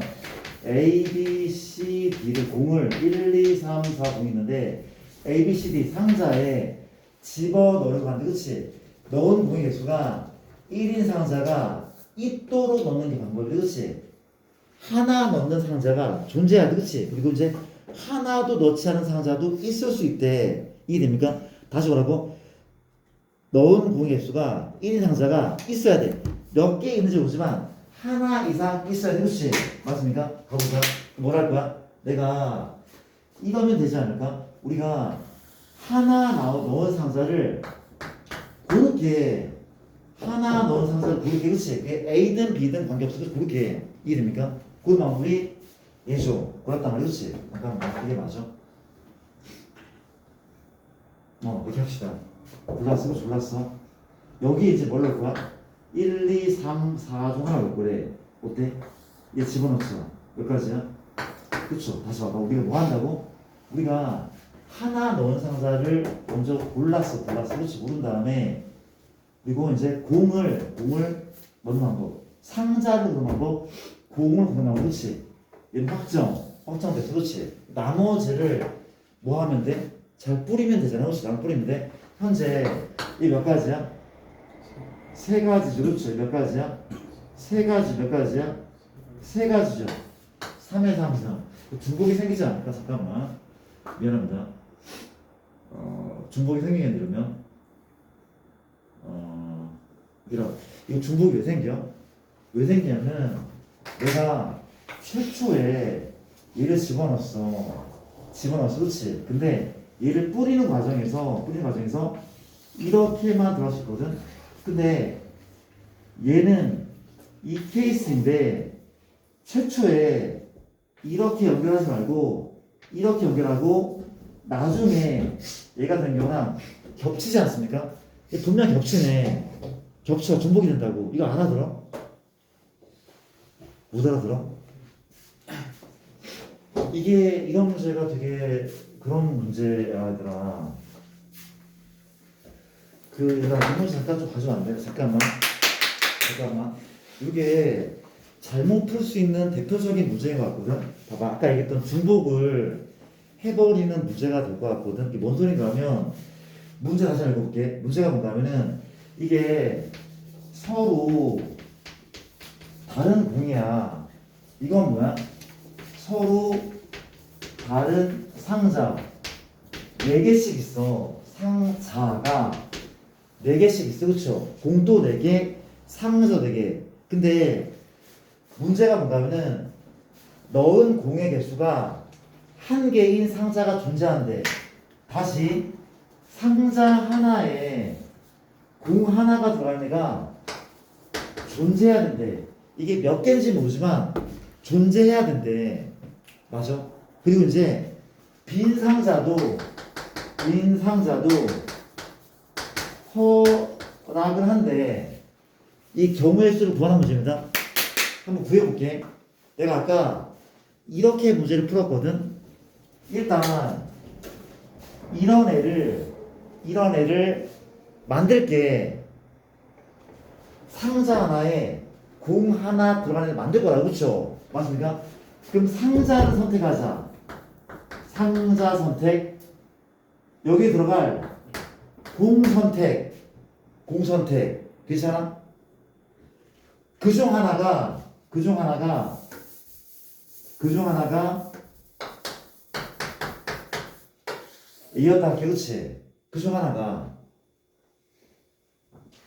A, B, C, D를 공을 1, 2, 3, 4 공이 있는데 A, B, C, D 상자에 집어넣으려고 하는데 그렇지? 넣은 공의 개수가 1인 상자가 있도록 넣는 게 방법이야. 그렇지? 하나 넣는 상자가 존재해야 돼. 그렇지? 그리고 이제 하나도 넣지 않은 상자도 있을 수 있대. 이해됩니까? 다시 뭐라고? 넣은 공의 개수가 1인 상자가 있어야 돼. 몇 개 있는지 모르지만 하나 이상 있어야 돼. 그렇지? 맞습니까? 가보자. 뭐랄 거야? 내가 이거면 되지 않을까? 우리가 하나 넣은 상자를 그렇게 하나 넣은 상자를 그렇게 그렇지? A든 B든 관계없어. 그렇게 이해됩니까? 그 마무리 예죠. 그렇단 말이야. 그렇지? 잠깐만 이게 맞아? 이렇게 합시다. 골랐어? 졸랐어? 여기 이제 뭘 넣을 거야? 1, 2, 3, 4 중 하나 넣을 거래. 어때? 얘 집어넣자. 몇 가지야? 그쵸? 다시 봐봐. 우리가 뭐 한다고? 우리가 하나 넣은 상자를 먼저 골랐어. 그렇지? 고른 다음에 그리고 이제 공을 넣는 방법. 상자를 넣는 방법. 공을 넣는 방법. 그렇지? 얘는 확정됐어. 그렇지? 나머지를 뭐 하면 돼? 잘 뿌리면 되잖아. 그렇지? 잘 뿌리면 돼. 현재 이 몇 가지야? 3가지죠. 그렇죠? 몇 가지야? 3가지 몇 가지야? 3가지죠. 3에 3, 3. 중복이 생기지 않을까? 잠깐만. 미안합니다. 중복이 생기겠네 이러면. 이거 중복이 왜 생겨? 왜 생기냐면 내가 최초에 얘를 집어넣었어. 그렇지? 근데 얘를 뿌리는 과정에서 이렇게만 들어갈 수 있거든. 근데 얘는 이 케이스인데 최초에 이렇게 연결하지 말고 이렇게 연결하고 나중에 얘가 된 경우는 겹치지 않습니까? 분명 겹치네. 겹쳐 중복이 된다고. 이거 알아들어? 못 알아들어? 이게 이런 문제가 되게 그런 문제야 얘들아. 얘들아 이 문제 잠깐 좀 가져와 안 돼? 잠깐만. 이게 잘못 풀 수 있는 대표적인 문제인 것 같거든. 봐봐 아까 얘기했던 중복을 해버리는 문제가 될 것 같거든. 이게 뭔 소린가 하면 문제 다시 읽어볼게. 문제가 뭔가 하면은 이게 서로 다른 공이야. 이건 뭐야? 서로 다른 상자 4개씩 있어. 상자가 4개씩 있어. 그쵸? 공도 4개, 상자 4개. 근데 문제가 뭔가 하면은 넣은 공의 개수가 1개인 상자가 존재하는데 다시 상자 하나에 공 하나가 들어가는 애가 존재해야 된대. 이게 몇 개인지 모르지만 존재해야 된대. 맞아? 그리고 이제 빈 상자도 허락을 한데 이 경우의 수를 구하는 문제입니다. 한번 구해볼게. 내가 아까 이렇게 문제를 풀었거든. 일단 이런 애를 만들게. 상자 하나에 공 하나 들어가는 애 만들 거라고. 그쵸? 맞습니까? 그럼 상자를 선택하자. 상자 선택. 여기 들어갈 공 선택. 공선택. 괜찮아? 그중 하나가 이었다 할게. 그렇지? 그중 하나가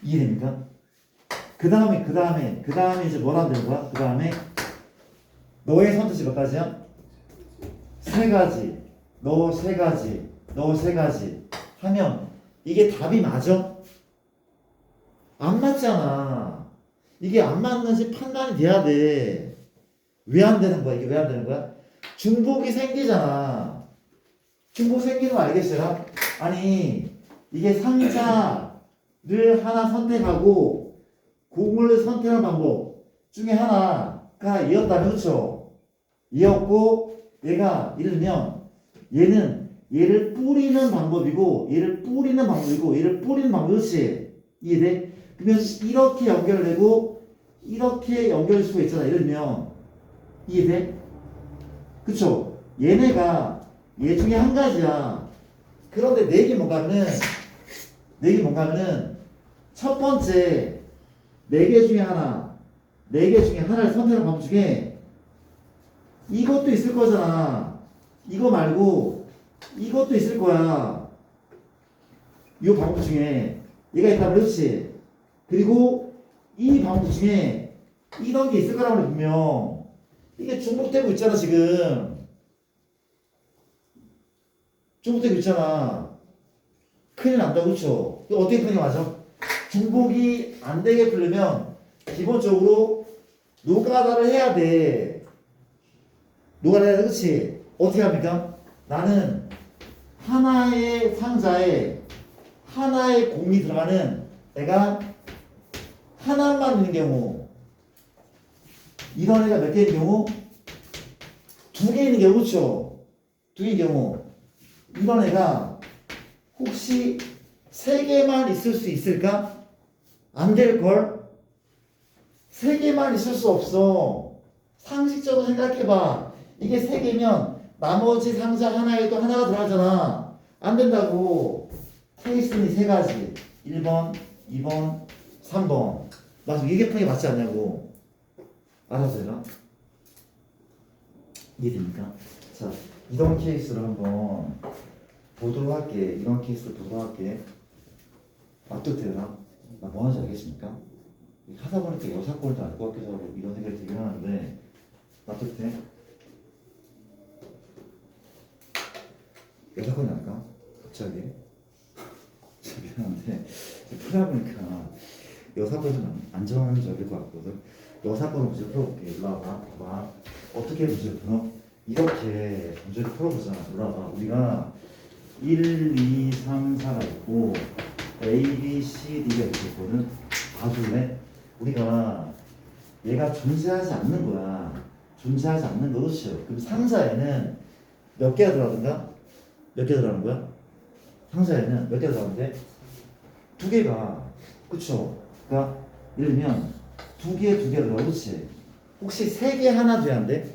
이해됩니까? 그 다음에 이제 뭘 하면 되는 거야? 그 다음에 너의 선택지 몇 가지야? 세 가지. 너 세 가지 하면 이게 답이 맞아? 안 맞잖아. 이게 안 맞는지 판단이 돼야 돼. 왜 안 되는 거야? 이게 왜 안 되는 거야? 중복이 생기잖아. 중복 생기는 거 알겠어요? 아니 이게 상자를 하나 선택하고 공을 선택하는 방법 중에 하나가 이었다면 그렇죠? 이었고 얘가 예를 들면 얘는 얘를 뿌리는 방법이고 얘를 뿌리는 방법이 그렇지? 이해돼? 그러면 이렇게 연결되고 이렇게 연결될 수가 있잖아. 예를 들면 이해돼? 그쵸? 얘네가 얘 중에 한 가지야. 그런데 네 개 뭔가 하면은 첫 번째 네 개 중에 하나를 선택하는 방법 중에 이것도 있을 거잖아. 이거 말고 이것도 있을 거야. 이 방법 중에 얘가 있다면 그렇지. 그리고 이 방법 중에 이런 게 있을 거라고 분명. 이게 중복되고 있잖아 지금. 중복되고 있잖아. 큰일 난다 그렇죠? 어떻게 푸는 게 맞아? 중복이 안 되게 풀려면 기본적으로 노가다를 해야 돼. 노가다를 해야 돼. 그렇지? 어떻게 합니까? 나는 하나의 상자에 하나의 공이 들어가는 애가 하나만 있는 경우, 이런 애가 몇 개 있는 경우? 두 개 있는 경우, 그렇죠? 두 개인 경우 이런 애가 혹시 세 개만 있을 수 있을까? 안 될걸? 세 개만 있을 수 없어. 상식적으로 생각해봐. 이게 세 개면 나머지 상자 하나에도 하나가 들어가잖아. 안 된다고. 케이스는 세 가지. 1번, 2번, 3번. 맞아. 이게 푸는 게 맞지 않냐고. 알아서 해라. 이해됩니까? 자, 이런 케이스를 한번 보도록 할게. 이런 케이스를 보도록 할게. 어떻게요? 나 뭐 하는지 알겠습니까? 하다 보니까 여사건도 알 것 같기도 하고 이런 생각이 들긴 하는데 어떻게? 여사건이 알까? 갑자기? 미안한데 풀다 보니까 여사건이 좀 안정적일 것 같거든. 여사건을 문제 풀어볼게. 일로 와봐. 봐봐. 어떻게 문제를 풀어? 이렇게 문제를 풀어보잖아. 일로 와봐. 우리가 1, 2, 3, 4가 있고 A, B, C, D가 이렇게 있거든. 봐줄래? 우리가 얘가 존재하지 않는 거야. 존재하지 않는 거 그렇죠? 그럼 상자에는 몇 개가 들어가는가? 몇 개 들어가는 거야? 상자에는 몇 개 들어가는데? 두 개가 그쵸? 그러니까 예를 들면 두 개 들어가. 그렇지? 혹시 세 개 하나 돼야 안 돼?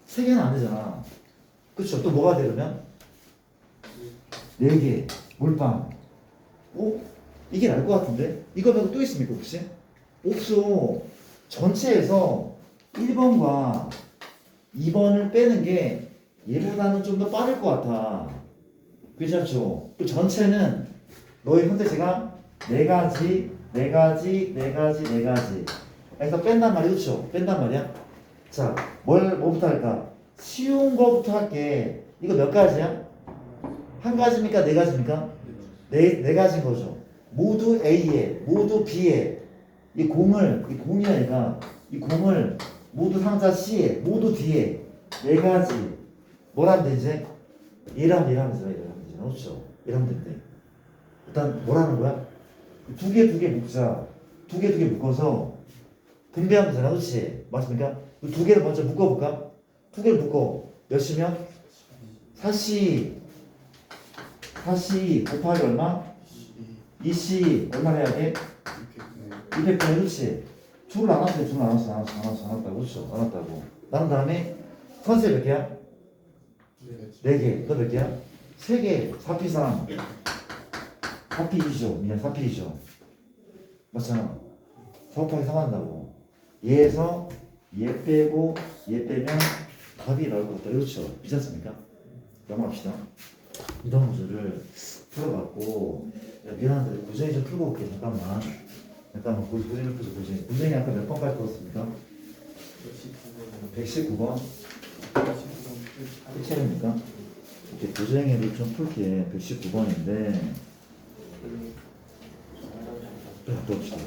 세 개는 안 되잖아. 그쵸? 또 뭐가 되려면? 네 개 몰빵. 이게 나을 것 같은데? 이거 말고 또 있습니까 혹시? 없어. 전체에서 1번과 2번을 빼는 게 얘보다는 좀 더 빠를 것 같아. 괜찮죠? 그 전체는 너의 선택지가 네 가지 해서 뺀단 말이야. 그렇죠? 뺀단 말이야. 자, 뭐부터 할까? 쉬운 거부터 할게. 이거 몇 가지야? 한 가지입니까? 네 가지입니까? 네 가지인 거죠. 모두 A에, 모두 B에, 이 공이야, 얘가. 이 공을 모두 상자 C에, 모두 D에, 네 가지. 뭘 하면 되지? 얘랑 되잖아. 그렇죠? 얘랑 된대. 일단 뭘 하는 거야? 두 개 묶자. 두 개 묶어서 분배하면 되잖아. 그렇지? 맞습니까? 두 개를 먼저 묶어볼까? 두 개를 묶어. 몇이면? 4C 곱하기 얼마? 2C 얼마 해야 돼? 200분의 그렇지? 둘을 나눴어. 나눴다고. 그렇죠? 나눴다고. 나눈 다음에 컨셉 몇 개야? 4개. 너 몇 개야? 3개. 4P3 4P이죠. 4P이죠. 맞잖아. 4 곱하기 3 한다고. 얘에서 얘 빼고 얘 빼면 답이 나올 것 같다. 그렇죠? 그렇지 않습니까? 넘어갑시다. 이런 문제를 풀어갖고, 야, 미안한데 고정이 좀 풀고 올게. 잠깐만 고정이 좀 풀어줘. 고정이 아까 몇 번까지 풀었습니까? 119번. 끝이니까 이렇게 고정이를 좀 풀게. 119번인데 봅시다.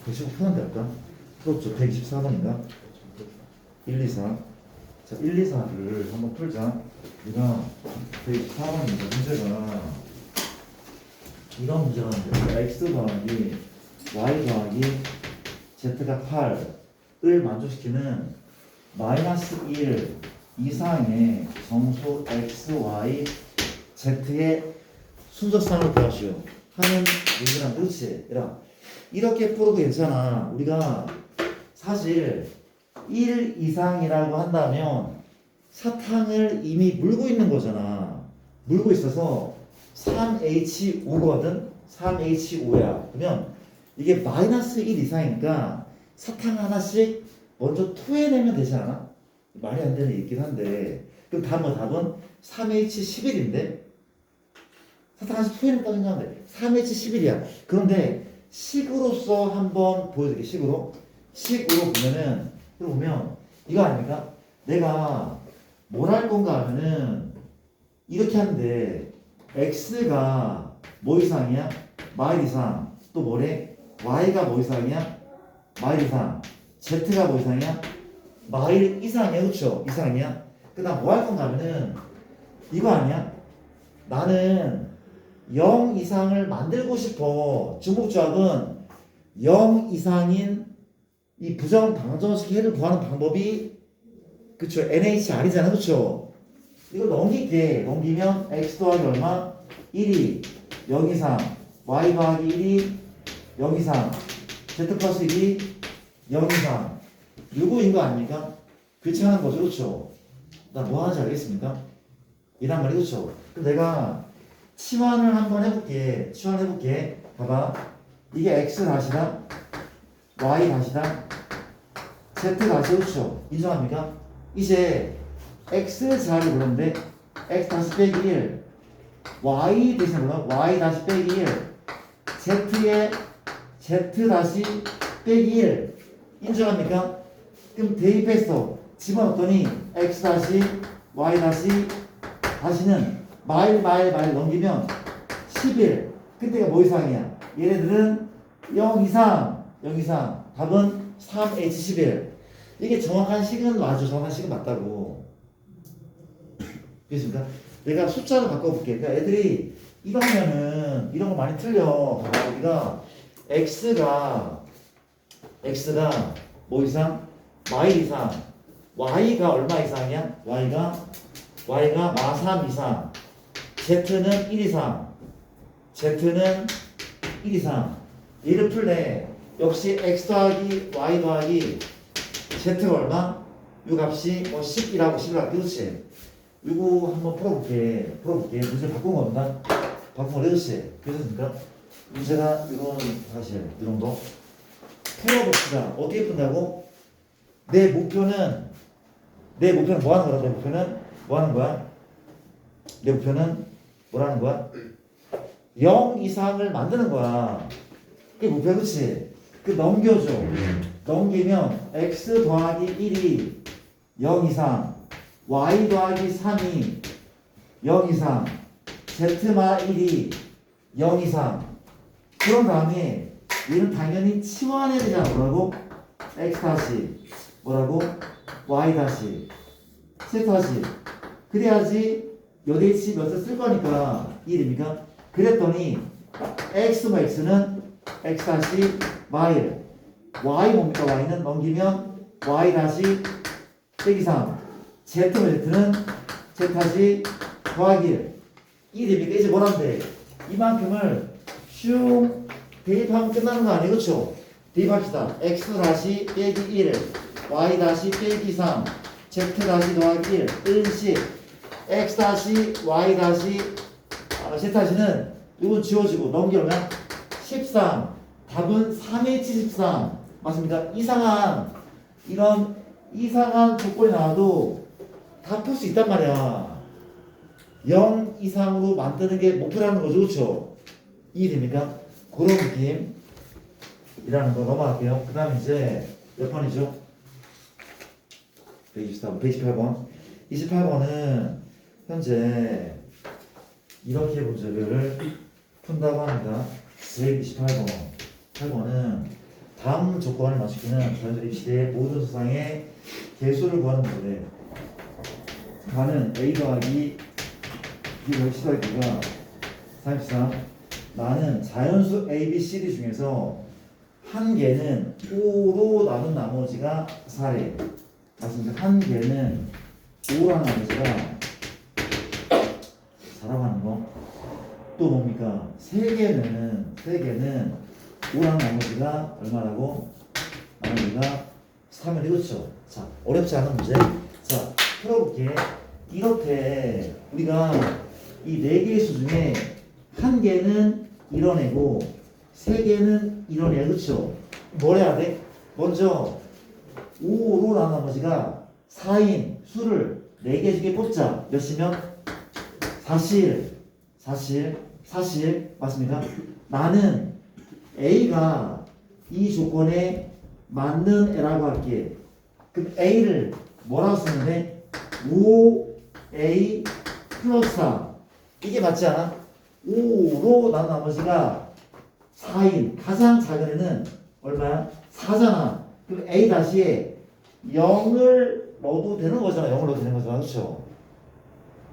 119 푸는데 할까? 풀었죠. 124번인가? 1, 2, 4. 자, 1, 2, 4를 한번 풀자. 우리가 124번인데 문제가 이런 문제가 있는데 x 더하기 y 더하기 z가 8을 만족시키는 마이너스 1 이상의 정수 x, y, z의 순서상을 구하시오 하는 문제란 그렇지? 이렇게 풀어도 괜찮아. 우리가 사실 1 이상이라고 한다면 사탕을 이미 물고 있는 거잖아. 물고 있어서 3H5거든? 3H5야. 그러면 이게 마이너스 1 이상이니까 사탕 하나씩 먼저 토해내면 되지 않아? 말이 안 되는 얘기긴 한데. 그럼 답은 3H11인데? 사탕 하나씩 토해낸다고 생각하는데 3H11이야. 그런데 식으로서 한번 보여드릴게. 식으로 보면은 보면 이거 아닙니까? 내가 뭘 할 건가 하면은 이렇게 하는데 x가 뭐 이상이야? 마일 이상. 또 뭐래? y가 뭐 이상이야? 마일 이상. z가 뭐 이상이야? 마일 이상이야. 그렇죠? 이상이야. 그 다음 뭐 할 건가 하면은 이거 아니야? 나는 0 이상을 만들고 싶어. 중복조합은 0 이상인 이 부정 방정식 해를 구하는 방법이 그쵸? NHR이잖아. 그쵸? 이걸 넘기면 x 더하기 얼마? 1이 0 이상, y 더하기 1이 0 이상, z 플러스 1이 0 이상. 요거인 거 아닙니까? 교체하는 거죠. 그쵸? 나 뭐 하는지 알겠습니까? 이란 말이 그쵸? 그럼 내가 치환을 한번 해볼게. 봐봐. 이게 x 다시다, y 다시다, z 다시. 그쵸? 인정합니까? 이제 x 자리 그런데 x 다시 빼기 1, y 대신 뭐야? y 다시 빼기 1, z에 z 다시 빼기 1. 인정합니까? 그럼 대입했어. 집어넣었더니 x 다시 y 다시는 마일 넘기면 11. 그때가 뭐 이상이야? 얘네들은 0 이상. 답은 3H11. 이게 정확한 식은 맞아. 정확한 식은 맞다고. 그렇습니까? 내가 숫자를 바꿔볼게. 그러니까 애들이 이러면은 이런 거 많이 틀려. 우리가 x가 뭐 이상? 마일 이상. y가 얼마 이상이야? y가 마3 이상. z는 1 이상. 얘를 풀래. 역시 x 더하기 y 더하기 z가 얼마? 이 값이 뭐 10이라고 11이라고. 그렇지? 이거 한번 풀어볼게. 문제 바꾼 겁니다. 바꾼 거 그렇지? 그렇습니까? 문제가 이건 사실 이 정도. 풀어봅시다. 어떻게 푼다고? 내 목표는 뭐 하는 거야? 내 목표는 뭐라는 거야? 0 이상을 만드는 거야. 그게 목표야. 그치? 그 넘겨줘. 넘기면 x 더하기 1이 0 이상, y 더하기 3이 0 이상, z마 1이 0 이상. 그런 다음에 얘는 당연히 치환해야 되잖아. 뭐라고? x 다시 뭐라고? y 다시 z 다시. 그래야지 여대치 몇을 쓸 거니까 1입니까? 그랬더니 x마 x는 x 다시 마일, y 뭡니까? y는 넘기면 y 다시 빼기 3, z마 z는 z 다시 더하기 1입니까? 이제 뭐란데? 이만큼을 슝 대입하면 끝나는 거 아니에요? 그렇죠? 대입합시다. x 다시 빼기 1, y 다시 빼기 3, z 다시 더하기 1, 1씩 x 다시 y 다시 z 다시는 이건 지워지고 넘기면 13 답은 3H13 맞습니까? 이런 이상한 조건이 나와도 다 풀 수 있단 말이야. 0 이상으로 만드는 게 목표라는 거죠. 그렇죠? 이해됩니까? 그런 느낌이라는 거 넘어갈게요. 그 다음에 이제 몇 번이죠? 124번, 128번. 28번은 현재 이렇게 문제를 푼다고 합니다. 128번. 8번은 다음 조건을 맞추기는 자연스레 입시의 모든 수상의 개수를 구하는 문제래. 가는 A 더하기 B 더하기 C 더하기 B가 43. 나는 자연수 A, B, C, D 중에서 한 개는 5로 나눈 나머지가 4래. 맞습니다. 한 개는 5라는 나머지가 4라고 하는 거. 또 뭡니까? 세 개는 5라는 나머지가 얼마라고? 나머지가 3을 이렇죠. 자, 어렵지 않은 문제. 자, 풀어볼게. 이렇게 우리가 이 네 개의 수 중에 한 개는 이뤄내고 세 개는 이뤄내. 그렇죠? 뭘 해야 돼? 먼저 5로 나눈 나머지가 4인 수를 4개 중에 뽑자. 몇이면? 사실 맞습니까? 나는 A가 이 조건에 맞는 애라고 할게. 그럼 A를 뭐라고 쓰는데? 5A 플러스 4. 이게 맞지 않아? 5로 나눈 나머지가 4인 가장 작은 애는 얼마야? 4잖아. 그럼 A 다시에 0을 넣어도 되는 거잖아. 0을 넣어도 되는 거잖아. 그렇죠?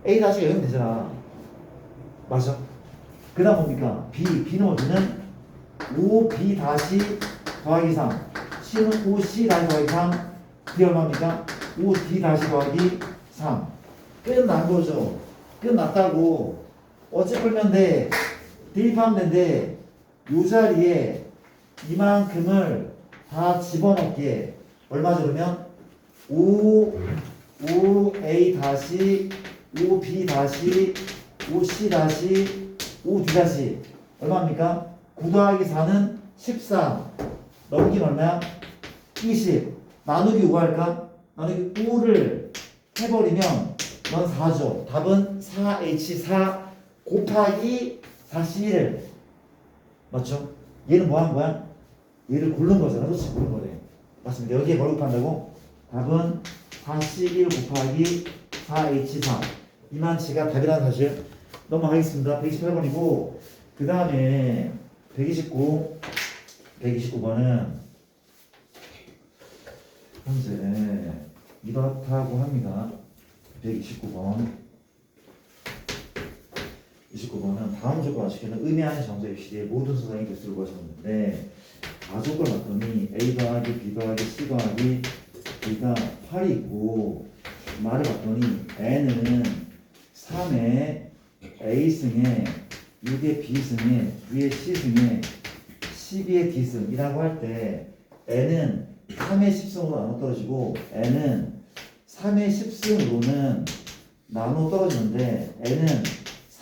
A 다시가 0이 되잖아. 맞아? 그 다음 뭡니까? B는 어디는 5B 다시 더하기 3. C는 5C 다시 더하기 3. D 얼마입니까? 5D 다시 더하기 3. 끝난 거죠. 끝났다고. 어찌 풀면 돼? 대입하면 되는데 요 자리에 이만큼을 다 집어넣게. 얼마죠 그러면? 5A 다시 5B 다시 5C 다시 5D 다시 얼마입니까? 9 더하기 4는 13. 넘기면 얼마야? 20. 나누기 5 할까? 나누기 5를 해버리면 넌 4죠. 답은 4H4 곱하기 41. 맞죠? 얘는 뭐 한 거야? 얘를 고른 거잖아. 그렇지? 고른 거네. 맞습니다. 여기에 뭘 곱한다고? 답은 41 곱하기 4H4. 이만치가 답이라는 사실. 넘어가겠습니다. 128번이고 그 다음에 129번은 현재 이렇다고 합니다. 29번은 다음 조건 맞추기는 의미하는 정자 입시의 모든 수상의 개수를 구하셨는데 가족을 봤더니 A 더하기 B 더하기 C 더하기 B가 8이 있고 말을 봤더니 N은 3에 A승에 6의 B승에 9의 C승에 12의 D승이라고 할 때 N은 3의 10승으로 나눠 떨어지고 N은 3의 10승으로는 나눠 떨어지는데 N은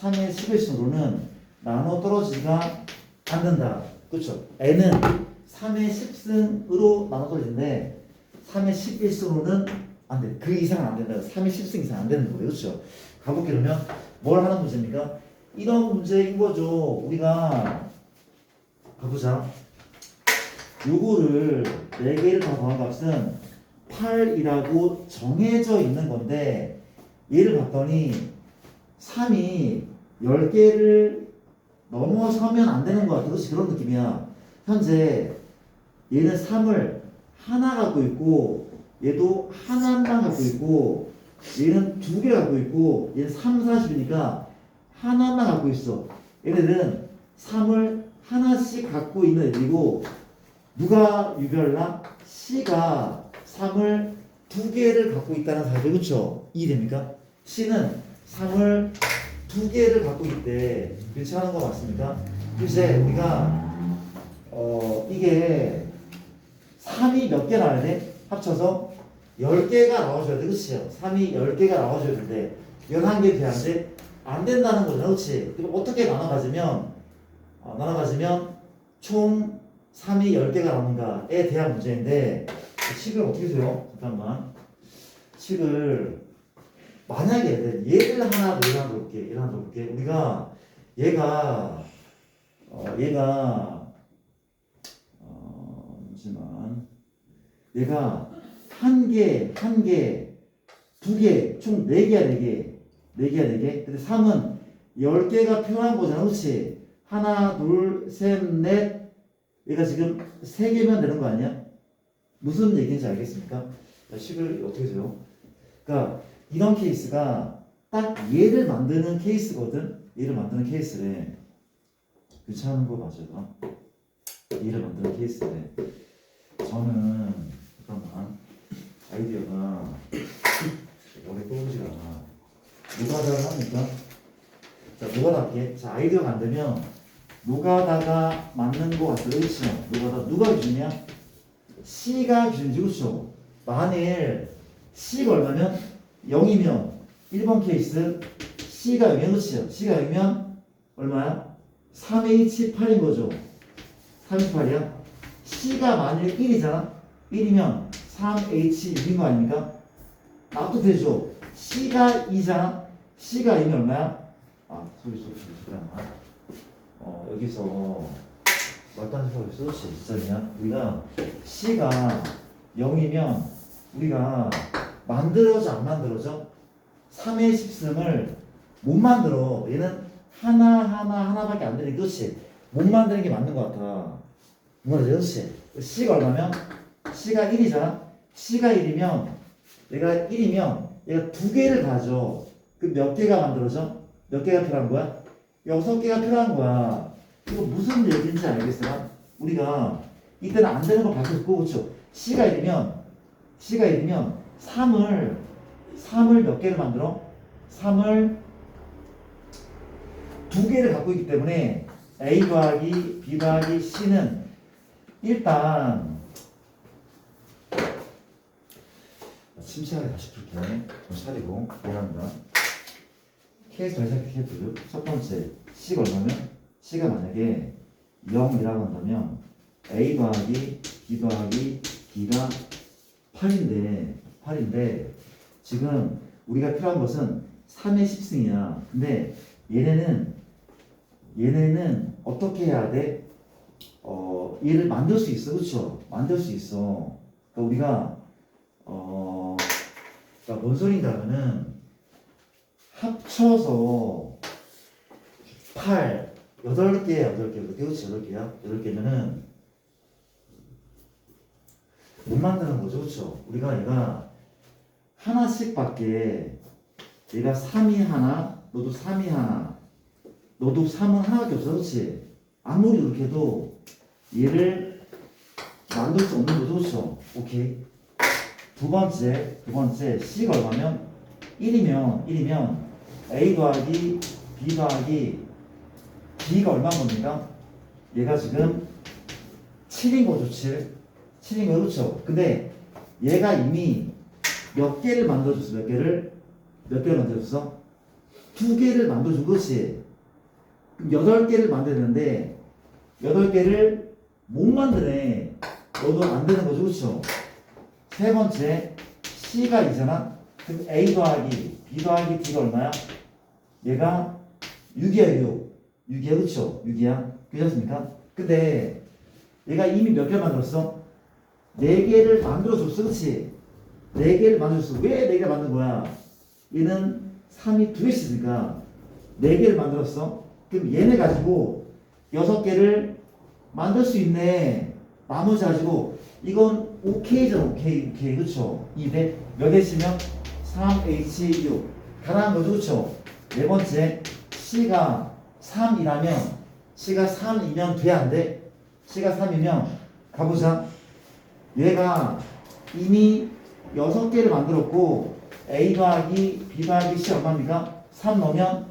3의 11승으로는 나눠 떨어지지가 않는다. 그렇죠? N은 3의 10승으로 나눠 떨어지는데 3의 11승으로는 안 돼. 그 이상은 안 된다. 3의 10승 이상 안 되는 거예요. 그렇죠? 가볼게. 그러면 뭘 하는 문제입니까? 이런 문제인 거죠. 우리가 가보자. 요거를 4개를 다 더한 값은 8이라고 정해져 있는 건데 얘를 봤더니 3이 10개를 넘어서면 안 되는 것 같아. 그렇지? 그런 느낌이야. 현재 얘는 3을 하나 갖고 있고 얘도 하나만 갖고 있고 얘는 2개 갖고 있고 얘는 3, 40이니까 하나만 갖고 있어. 얘네들은 3을 하나씩 갖고 있는 애들이고 누가 유별나? C가 3을 2개를 갖고 있다는 사실. 그렇죠? 이해됩니까? C는 3을 2개를 갖고 있대. 그렇지 하는 거 맞습니까? 이제 우리가 이게 3이 몇 개 나와야 돼? 합쳐서 10개가 나와줘야 돼. 그렇죠? 3이 10개가 나와줘야 되는데 11개 돼야돼? 안 된다는 거죠. 그렇지? 그럼 어떻게 나눠 가지면 총 3이 10개가 나오는가에 대한 문제인데 식을 어떻게 세요? 잠깐만. 식을 만약에 얘를 하나 넣어볼게. 얘를 하나 넣어볼게. 우리가 얘가 잠시만. 얘가 한 개, 두 개, 총 4개야, 4개. 4개야, 4개. 근데 3은 10개가 표현한 거잖아, 그렇지? 하나, 둘, 셋, 넷. 얘가 지금 3개면 되는 거 아니야? 무슨 얘기인지 알겠습니까? 식을 어떻게 해요? 그러니까 이런 케이스가 딱 얘를 만드는 케이스거든? 얘를 만드는 케이스래. 괜찮은 거 맞아? 얘를 만드는 케이스래. 저는 잠깐만 아이디어가 머리에 떠오르지가 않아. 노가다를 합니까? 자, 노가다 할게. 자, 아이디어가 안 되면 노가다가 맞는 거 같아. 그렇죠? 노가다 누가 기준이야? C가 기준이지, 그렇죠? 만일 C가 얼마면 0이면 1번 케이스 C가 0이면 그렇죠? C가 0이면 얼마야? 3H8인 거죠. 3H8이야. C가 만일 1이잖아. 1이면 3H6인 거 아닙니까? 나도 되죠. C가 2잖아. C가 2면 얼마야? 잠깐만. 여기서 말단 생각을 써줬지. 진짜냐? 우리가 C가 0이면 우리가 만들어져 안 만들어져? 3의 10승을 못 만들어. 얘는 하나밖에 안 되니까. 그렇지? 못 만드는 게 맞는 것 같아. 뭐라 그렇지? C가 얼마면? C가 1이잖아. C가 1이면 얘가 1이면 얘가 2개를 가져. 그 몇 개가 만들어져? 몇 개가 필요한 거야? 6개가 필요한 거야. 이거 무슨 얘기인지 알겠어요? 우리가 이때는 안 되는 걸 밝혔고, 그렇죠? C가 1이면 3을 몇 개를 만들어? 3을 2개를 갖고 있기 때문에 A 더하기 B 더하기 C는 일단 침착하게 다시 풀게. 좀 차리고 미안합니다. 케이스 잘 생각해보죠. 첫 번째 C가 얼마면? C가 만약에 0이라고 한다면 A 더하기 B 더하기 B가 8인데 지금 우리가 필요한 것은 3의 10승이야. 근데 얘네는 어떻게 해야 돼? 얘를 만들 수 있어. 그렇죠? 만들 수 있어. 그러니까 우리가 그러니까 뭔 소린가 하면은 합쳐서 8, 8개, 그렇지? 8개야? 8개면은 못 만드는 거죠. 그렇죠? 우리가 얘가 하나씩밖에 얘가 3이 하나, 너도 3이 하나, 너도 3은 하나밖에 없어. 그렇지? 아무리 이렇게 해도 얘를 만들 수 없는 거죠. 그렇죠? 오케이. 두 번째 C가 얼마면? 1이면 A 더하기 B 더하기 B가 얼마인 겁니까? 얘가 지금 7인 거죠. 7인 거 그렇죠? 근데 얘가 이미 몇 개를 만들어줬어? 몇 개를 만들어줬어? 2개를 만들어준 것이 8개를 만들어야 되는데 8개를 못 만드네. 너도 안 되는 거죠. 그렇죠? 세 번째 C가 2잖아. 그럼 A 더하기 B 더하기 D가 얼마야? 얘가 6이야. 6이야. 그렇죠? 6이야. 괜찮습니까? 근데 얘가 이미 몇 개를 만들었어? 4개를 만들어줬어. 그렇지? 4개를 만들었어. 왜 4개를 만든 거야? 얘는 3이 2개 있으니까 4개를 만들었어. 그럼 얘네 가지고 6개를 만들 수 있네. 나머지 가지고 이건 OK잖아. 오케이. 그쵸? 200. 몇 H면 3H6. 가능한 거죠. 그쵸? 네 번째, C가 3이라면, C가 3이면 돼, 안 돼? C가 3이면, 가보자. 얘가 이미 6개를 만들었고, A 더하기 B 더하기 C 얼마입니까? 3 넣으면,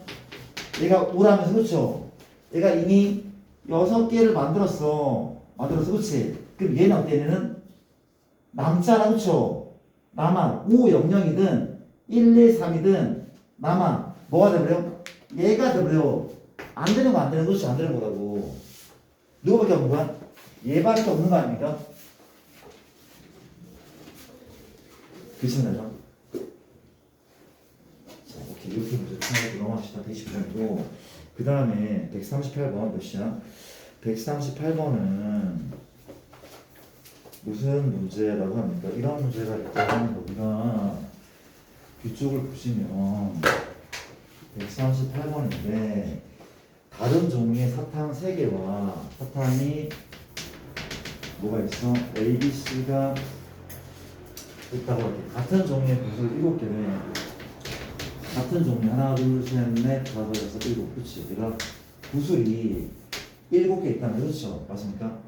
얘가 5라면서, 그쵸? 얘가 이미 6개를 만들었어. 그치? 그럼 얘는 어때? 얘는 남잖아. 그쵸? 남아. 5, 0, 0이든 1, 2, 3이든 남아. 뭐가 돼버려? 얘가 돼버려. 안 되는 거. 그렇지? 안 되는 거라고. 누구밖에 없는 거야? 얘밖에 없는 거 아닙니까? 그렇잖아요. 자, 오케이. 이렇게 문제 풀고 넘어갑시다. 129번이고. 그 다음에 138번 몇이야? 138번은 무슨 문제라고 합니까? 이런 문제가 있다면 우리가 뒤쪽을 보시면 138번인데 다른 종류의 사탕 3개와 사탕이 뭐가 있어? A, B, C가 있다고 이렇게 같은 종류의 구슬 7개네. 같은 종류 하나, 둘, 셋, 넷, 다섯, 여섯, 일곱. 그렇지? 얘가 구슬이 7개 있다는 그렇죠? 맞습니까?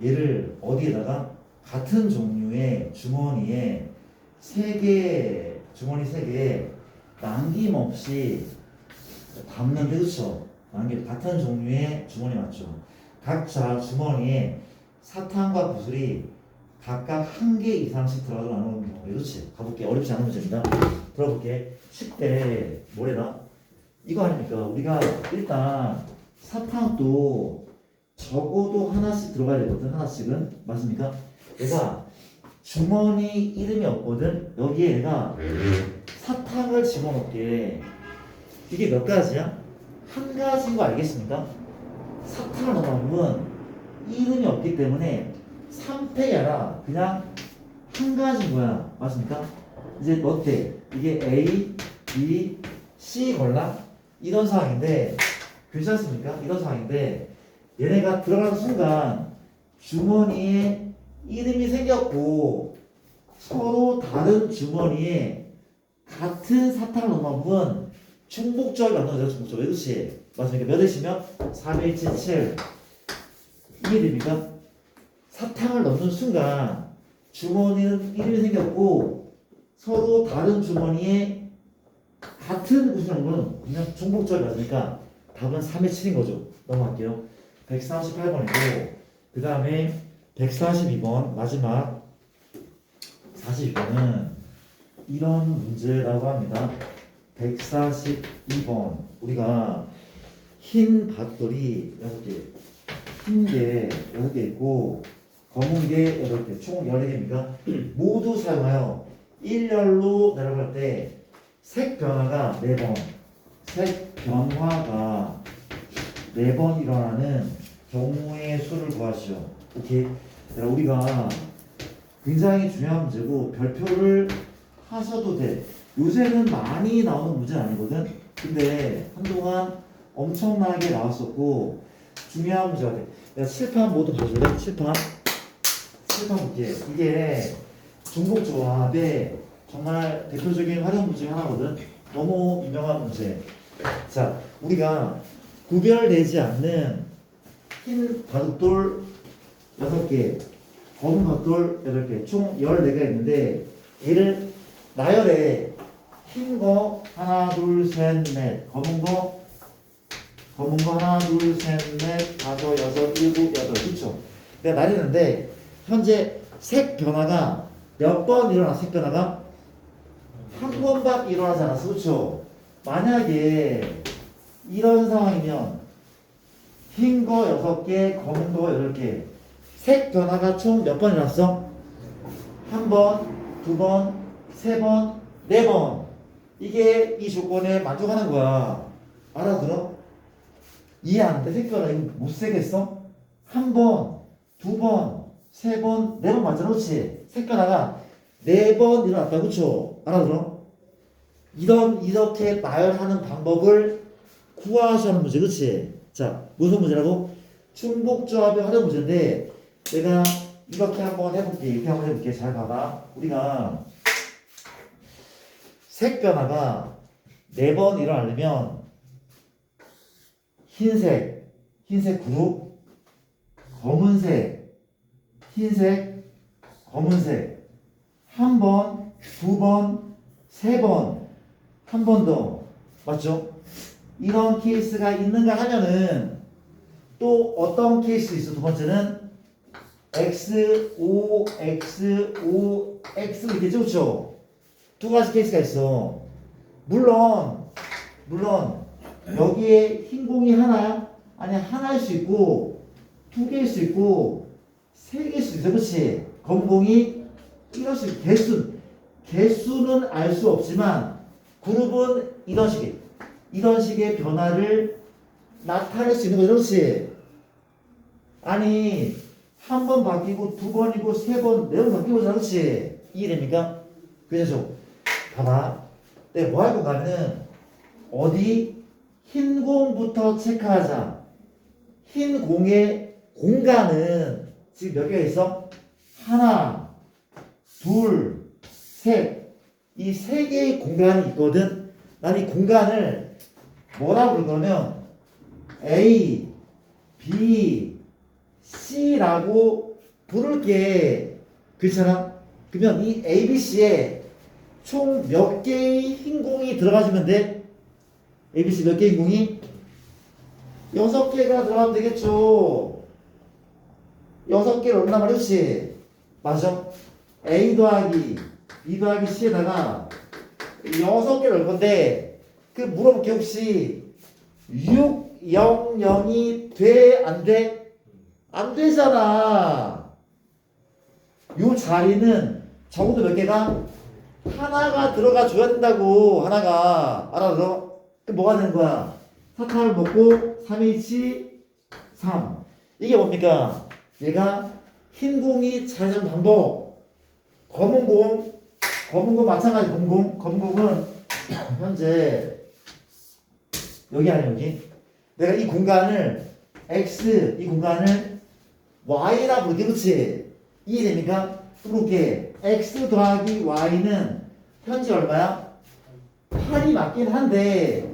얘를 어디에다가 같은 종류의 주머니에 3개, 주머니 3개에 남김없이 담는데 그렇죠? 같은 종류의 주머니 맞죠? 각자 주머니에 사탕과 구슬이 각각 1개 이상씩 들어가도 나누는 경우. 그렇지? 가볼게. 어렵지 않은 문제입니다. 들어볼게. 10대 뭐래나? 이거 아닙니까? 우리가 일단 사탕도 적어도 하나씩 들어가야 되거든. 하나씩은. 맞습니까? 얘가 주머니 이름이 없거든. 여기에 얘가 사탕을 집어넣게. 이게 몇 가지야? 한 가지인 거 알겠습니까? 사탕을 넣으면 이름이 없기 때문에 3팩이 아니라 그냥 한 가지인 거야. 맞습니까? 이제 어때? 이게 A, B, C 걸라? 이런 상황인데 괜찮습니까? 이런 상황인데 얘네가 들어가는 순간 주머니에 이름이 생겼고 서로 다른 주머니에 같은 사탕을 넣으면 중복적이 만들어져요. 중복적. 왜 그렇지? 맞습니까? 몇 회시면 3일치 7. 이해됩니까? 사탕을 넣는 순간 주머니는 이름이 생겼고 서로 다른 주머니에 같은 구슬을 넣으면 그냥 중복적이 맞으니까 답은 3의 7인 거죠. 넘어갈게요. 138번이고 그 다음에 142번 마지막 42번은 이런 문제라고 합니다. 142번 우리가 흰 밭돌이 6개 흰 게 6개 있고 검은 게 8개 총 14개입니까? 모두 사용하여 일렬로 내려갈 때 색 변화가 4번 색 변화가 4번 일어나는 경우의 수를 구하시오. 오케이. 우리가 굉장히 중요한 문제고 별표를 하셔도 돼. 요새는 많이 나오는 문제는 아니거든. 근데 한동안 엄청나게 나왔었고 중요한 문제가 돼. 내가 칠판 모두 봐줄래? 칠판 볼게. 이게 중복조합의 정말 대표적인 활용 문제 하나거든. 너무 유명한 문제. 자, 우리가 구별되지 않는 흰 바둑돌 6개, 검은 바둑돌 8개, 총 14개가 있는데 얘를 나열해. 흰 거 하나, 둘, 셋, 넷, 검은 거 하나, 둘, 셋, 넷, 다섯, 여섯, 일곱, 여덟. 그렇죠? 내가 나뉘는데 현재 색 변화가 몇 번 일어나? 색 변화가 한 번밖에 일어나지 않았어. 그렇죠? 만약에 이런 상황이면 흰 거 6개, 검은 거 8개. 색 변화가 총 몇 번 일어났어? 한 번, 두 번, 세 번, 4번. 이게 이 조건에 만족하는 거야. 알아들어? 이해 안 돼? 색 변화 이거 못 세겠어? 한 번, 두 번, 세 번, 4번 맞잖아. 그렇지? 색 변화가 4번 일어났다. 그렇죠? 알아들어? 이렇게 나열하는 방법을 구하시는 문제. 그렇지? 자, 무슨 문제라고? 중복조합의 활용 문제인데 내가 이렇게 한번 해볼게. 이렇게 한번 해볼게. 잘 봐봐. 우리가 색 변화가 4번 일어나려면 흰색 그룹, 검은색, 흰색, 검은색, 한 번, 두 번, 세 번, 한 번 더. 맞죠? 이런 케이스가 있는가 하면은 또 어떤 케이스 있어? 두 번째는 X, O, X, O, X 이렇게 그렇죠? 두 가지 케이스가 있어. 물론 여기에 흰 공이 하나야? 아니 하나일 수 있고 2개일 수 있고 세 개일 수도 있어. 그렇지? 검은공이 이런 식 개수는 알 수 없지만 그룹은 이런 식의 변화를 나타낼 수 있는 거죠. 그렇지? 아니 한 번 바뀌고 두 번이고 세 번, 네 번 바뀌고 그렇지? 이해됩니까? 그래서 봐봐. 내가 뭐 할 건가는 어디 흰 공부터 체크하자. 흰 공의 공간은 지금 몇 개가 있어? 하나, 둘, 셋. 이 세 개의 공간이 있거든. 난 이 공간을 뭐라고 부르냐면 A, B, C라고 부를게. 그렇잖아? 그러면 이 A, B, C에 총 몇 개의 흰 공이 들어가주면 돼? A, B, C 몇 개의 흰 공이? 6개가 들어가면 되겠죠. 6개를 얼마나 말했지? 맞아? A 더하기 B 더하기 C에다가 6개를 넣을 건데 그 물어볼게. 혹시 6, 0, 0이 돼? 안 돼? 안 되잖아. 요 자리는 적어도 몇 개가? 하나가 들어가 줘야 된다고. 하나가. 알아서? 그 뭐가 되는 거야? 사탕을 먹고 3H 3. 이게 뭡니까? 얘가 흰 공이 자전 반복. 검은 공 마찬가지. 검은 공은 현재 여기 아니야 여기. 내가 이 공간을 X, 이 공간을 Y라 부르게. 그렇지? 이해됩니까? 그렇게 X 더하기 Y는 현재 얼마야? 8이 맞긴 한데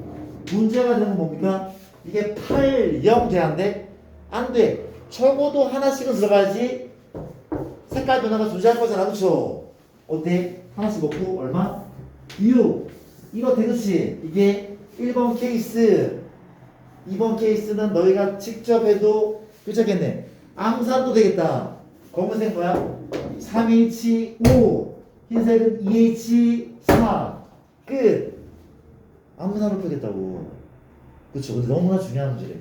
문제가 되는 건 뭡니까? 이게 8, 0 돼? 안 돼? 안 돼. 적어도 하나씩은 들어가야지 색깔 변화가 존재할 거잖아. 그쵸? 어때? 하나씩 먹고 얼마? 6. 이거 되겠지? 이게 1번 케이스. 2번 케이스는 너희가 직접 해도 괜찮겠네. 암산도 되겠다. 검은색 뭐야? 3H5. 흰색은 2H4. 끝. 아무나 풀겠다고. 그렇죠. 근데 너무나 중요한 문제래.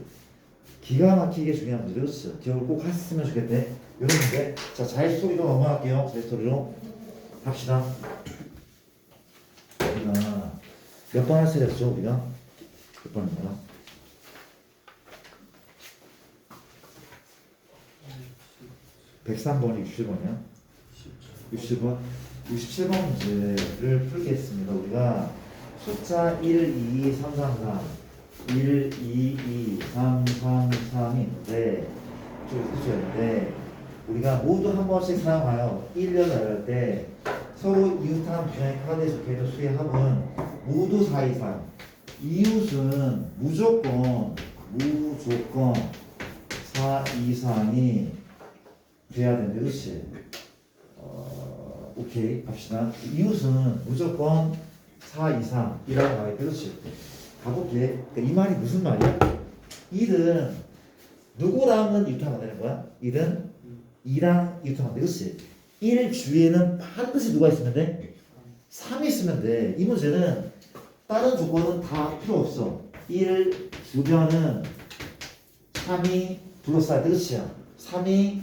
기가 막히게 중요한 문제. 그렇죠. 기억을 꼭 하셨으면 좋겠네. 이런 문제. 자, 자의스토리로 넘어갈게요. 자의스토리로 합시다. 우리가 몇 번 할 차례였죠? 우리가 몇 번인가? 103번이 60번이야? 60번? 67번 문제를 풀겠습니다. 우리가 숫자 1, 2, 3, 3, 3 1, 2, 2, 3, 3, 3이 있는데 있는데 우리가 모두 한 번씩 사용하여 1년을 할 때 서로 이웃한 분야의 카드에 적혀있는 수의 합은 모두 4 이상. 이웃은 무조건 4 이상이 돼야 되는데. 그렇지? 오케이 갑시다. 이웃은 무조건 4 이상이라고 말해. 그렇지? 가볼게. 그러니까 이 말이 무슨 말이야? 1은 누구랑은 이웃하면 되는 거야? 1은 2랑 이웃하면 돼. 그렇지? 1 주위에는 반드시 누가 있으면 돼? 3이 있으면 돼. 이 문제는 다른 조건은 다 필요 없어. 1 주변은 3이 둘러싸야 돼. 그렇지? 3이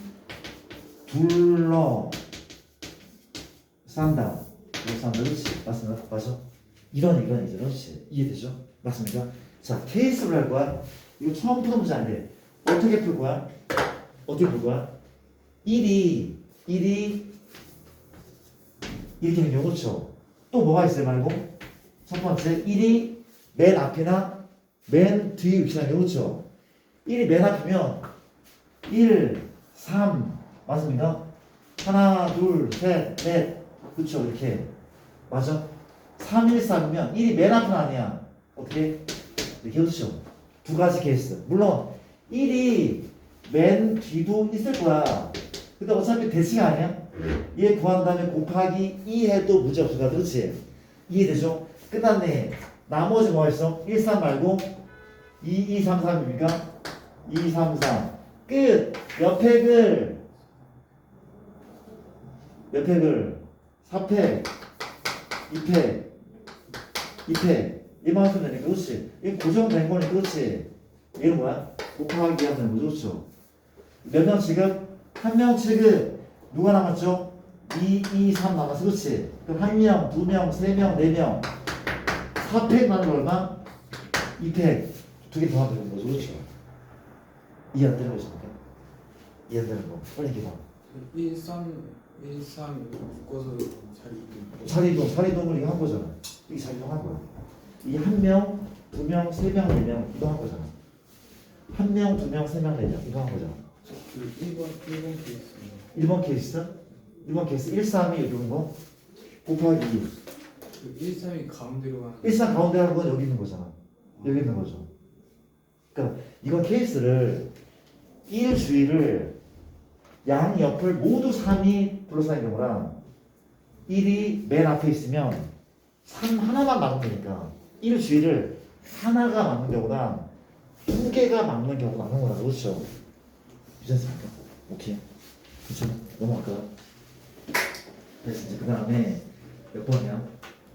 둘러싼다. 그렇지? 맞습니다. 맞아? 이런 이제 그렇지? 이해되죠? 맞습니까? 자, 케이스를 할 거야. 이거 처음 푸는 문제 안 돼. 어떻게 풀 거야? 1이 이렇게 되는 경우. 그렇죠? 또 뭐가 있어요 말고? 첫 번째 1이 맨 앞이나 맨 뒤에 위치하는 경우. 그렇죠? 1이 맨 앞이면 1, 3 맞습니까? 하나, 둘, 셋, 넷. 그렇죠? 이렇게. 맞아? 3, 1, 3이면 1이 맨 앞은 아니야. 어떻게? 이렇게. 그렇죠? 두 가지 케이스. 물론 1이 맨 뒤도 있을 거야. 근데 어차피 대칭 아니야? 얘 구한 다음에 곱하기 2 해도 문제 없을 거야. 그렇지? 이해되죠? 끝났네. 나머지 뭐가 있어? 1, 3 말고 2, 2, 3, 3입니까? 2, 3, 3. 끝! 몇 팩을 4팩 2팩 이만큼 되니까. 그렇지? 이게 고정된 거니. 그렇지? 얘는 뭐야? 곱하기 하면 뭐 좋죠? 몇 명 지금? 한 명 지금 누가 남았죠? 2, 2, 3 남았어. 그렇지? 그럼 한 명, 두 명, 세 명, 네 명. 4팩 나는 얼마? 2팩. 두 개 더 하면 되는 거죠. 그렇죠? 이해 안 되는 거 있습니까? 이해 안 되는 거. 빨리 얘기해 봐. 13 묶어서 자리이동을 이거 한 거잖아. 이게 자리이동 한 거야. 이게 한 명, 두 명, 세 명, 네 명 이거 한 거잖아. 한 명, 두 명, 세 명, 네 명 이거 한 거잖아. 그 1번 케이스 1번 케이스? 1번 케이스 1, 3이 여기 있는 거 곱하기 2. 그 13이 가운데로 가는 1, 3 가운데 하는 건 여기 있는 거잖아. 여기 있는 거죠. 그러니까 이건 케이스를 1 주위를 양 옆을 모두 3이 둘러싸인 경우랑 1이 맨 앞에 있으면 3 하나만 막으면 되니까 1 주위를 하나가 막는 경우랑 두 개가 막는 경우가 많은 거라. 그렇죠? 괜찮습니까? 오케이. 그렇죠? 넘어갈까요? 그래서 이제 그 다음에 몇 번이야?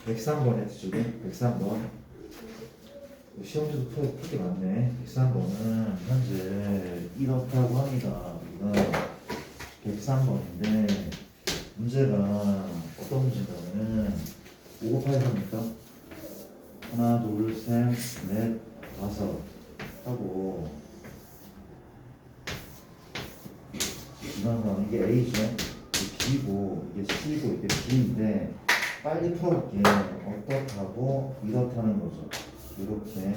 103번에 뒤쪽에 103번 시험지도 풀게 많네. 103번은 현재 이렇다고 합니다. 우리가 103번인데 문제가 어떤 문제냐면 5 곱하기 3입니까? 하나, 둘, 셋, 넷, 다섯 하고 이거는 이게 A죠? 이게 B고 이게 C고 이게 D인데 빨리 풀어볼게. 어떻다고 이렇다는 거죠. 이렇게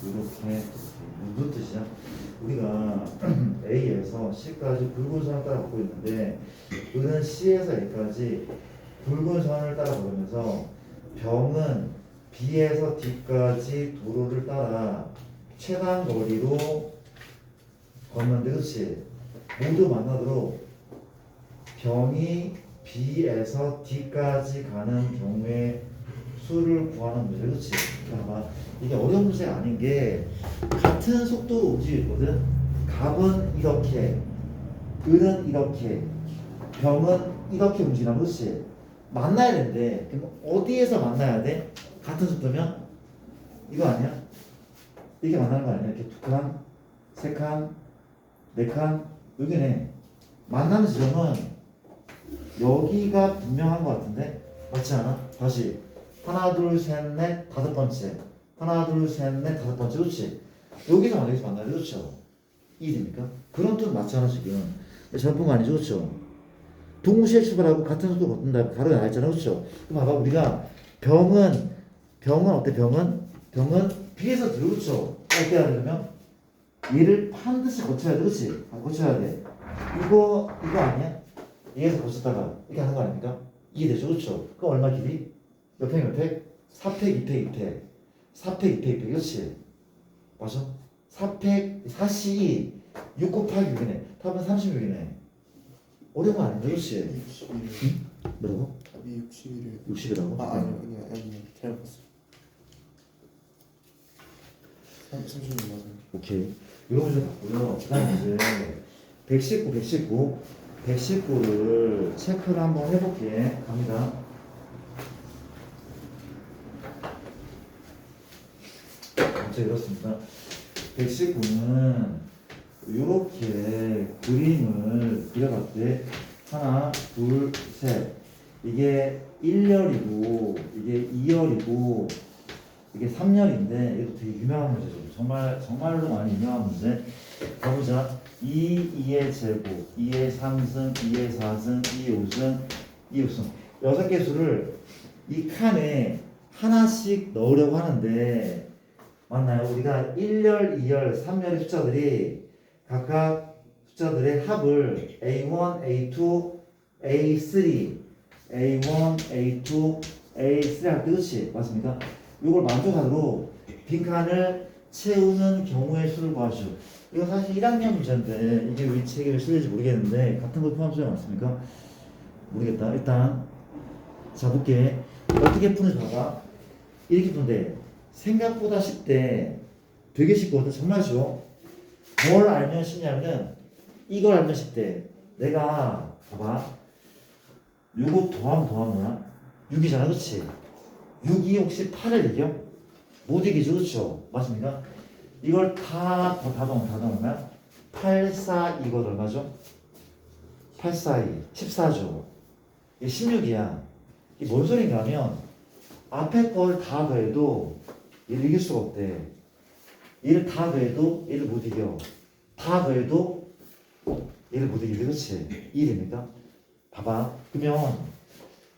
무슨 뜻이야? 우리가 A에서 C까지 붉은 선을 따라 걷고 있는데 그는 C에서 A까지 붉은 선을 따라 걸으면서 병은 B에서 D까지 도로를 따라 최단 거리로 걷는데 그렇지? 모두 만나도록 병이 B에서 D까지 가는 경우에 수를 구하는 문제. 그렇지? 봐봐. 이게 어려운 문제가 아닌 게 같은 속도로 움직이고 있거든. 갑은 이렇게, 을은 이렇게, 병은 이렇게 움직이나. 그렇지? 만나야 되는데 그럼 어디에서 만나야 돼? 같은 속도면? 이거 아니야? 이게 만나는 거 아니야? 이렇게 두 칸, 세 칸, 네 칸, 여기네. 만나는 지점은 여기가 분명한 것 같은데? 맞지 않아? 다시 하나 둘 셋 넷 다섯 번째 하나 둘 셋 넷 다섯 번째. 그렇지? 여기서 만나서 만나야 돼. 그렇죠? 이해됩니까? 그런 뜻 맞지 않아 지금? 잘못 본 거 아니죠? 그렇죠? 동시에 출발하고 같은 속도로 걷는다 바로 나왔잖아. 그렇죠? 그럼 봐봐. 우리가 병은 어때? 병은 B에서 들어. 그렇죠? 어떻게 해야 되냐면 얘를 반드시 거쳐야 돼. 그렇지? 거쳐야 돼. 이거 아니야? 얘에서 거쳤다가 이렇게 하는 거 아닙니까? 이해되죠? 그렇죠? 그럼 얼마 길이? 몇 팩 몇 팩? 4팩 2팩 2팩 4팩 2팩 2팩. 그렇지? 맞아? 4팩 4C 6 곱하기 6이네. 답은 36이네. 어려운 거 아닌데? 그렇지? 61. 응? 뭐라고? 답이 61이에요. 60이라고? 아니요, 아니요, 잘못 봤어요. 36 맞아요. 오케이. 이런 문제 봤고요. 그 다음 이제 119를 체크를 한번 해볼게. 갑니다. 먼저 이렇습니다. 119는 이렇게 그림을 그려봤을 때 하나, 둘, 셋. 이게 1열이고 이게 2열이고 이게 3열인데 이것도 되게 유명한 문제죠. 정말로 많이 유명한 문제. 가보자. 2의 제곱, 2의 3승, 2의 4승, 2의 5승, 2의 5승. 6개 수를 이 칸에 하나씩 넣으려고 하는데 맞나요? 우리가 1열, 2열, 3열의 숫자들이 각각 숫자들의 합을 A1, A2, A3, A1, A2, A3 할 때 그렇지? 맞습니까? 이걸 만족하도록 빈칸을 채우는 경우의 수를 구하시오. 이거 사실 1학년 문제인데 이게 왜 책에 실릴지 모르겠는데 같은 거 포함되지 않습니까? 모르겠다. 일단 자 볼게. 어떻게 푸는지 봐봐. 이렇게 푸는데 생각보다 쉽대. 되게 쉽거든. 정말 쉬워. 뭘 알면 쉽냐면 이걸 알면 쉽대. 내가 봐봐. 요거 더하면 뭐야? 6이잖아. 그렇지? 6이 혹시 8을 이겨? 못 이기죠. 그렇죠? 맞습니까? 이걸 다 넣으면 842가 얼마죠? 842 14죠. 이게 16이야. 이게 뭔 소린가 하면 앞에 걸 다 더해도 얘를 이길 수가 없대. 얘를 다 더해도 얘를 못 이겨. 다 더해도 얘를 못 이기지. 그렇지? 이 됩니까? 봐봐. 그러면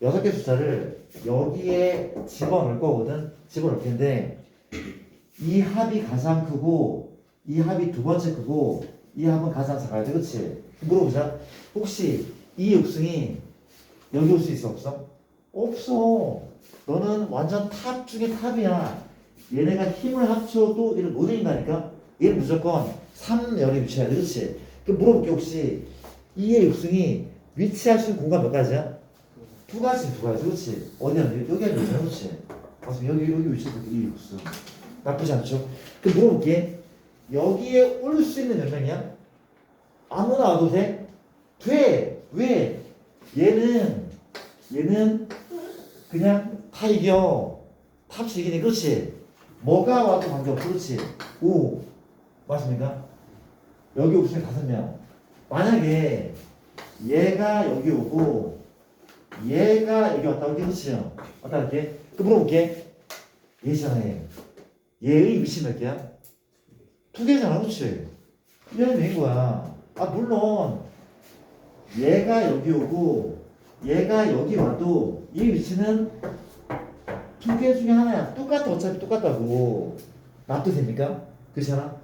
6개 숫자를 여기에 집어넣을 거거든. 집어넣을 텐데 이 합이 가장 크고 이 합이 두 번째 크고 이 합은 가장 작아야 돼. 그렇지? 물어보자. 혹시 이 육승이 여기 올 수 있어? 없어? 없어. 너는 완전 탑 중에 탑이야. 얘네가 힘을 합쳐도 얘를 못 이긴다니까? 얘를 무조건 3열에 위치해야 돼. 그렇지? 그럼 물어볼게. 혹시 이의 육승이 위치할 수 있는 공간 몇 가지야? 두 가지. 그렇지? 어디야? 여기 아니야? 그렇지? 맞습니다. 여기 위치해서 이 육승. 나쁘지 않죠? 그럼 물어볼게. 여기에 올 수 있는 몇 명이야? 아무나 와도 돼? 돼! 왜? 얘는 그냥 다 이겨. 탑스 이기네. 그렇지? 뭐가 와도 관계없어. 그렇지? 오. 맞습니까? 여기 옵션이 5명. 만약에 얘가 여기 오고 얘가 여기 왔다 올게. 그렇지요? 왔다 갈게. 그 물어볼게. 얘잖아. 얘의 위치 몇 개야? 2개잖아. 그렇지? 얘는 왜인 거야? 아 물론 얘가 여기 오고 얘가 여기 와도 이 위치는 2개 중에 하나야. 똑같아. 어차피 똑같다고. 납도 됩니까? 그렇잖아?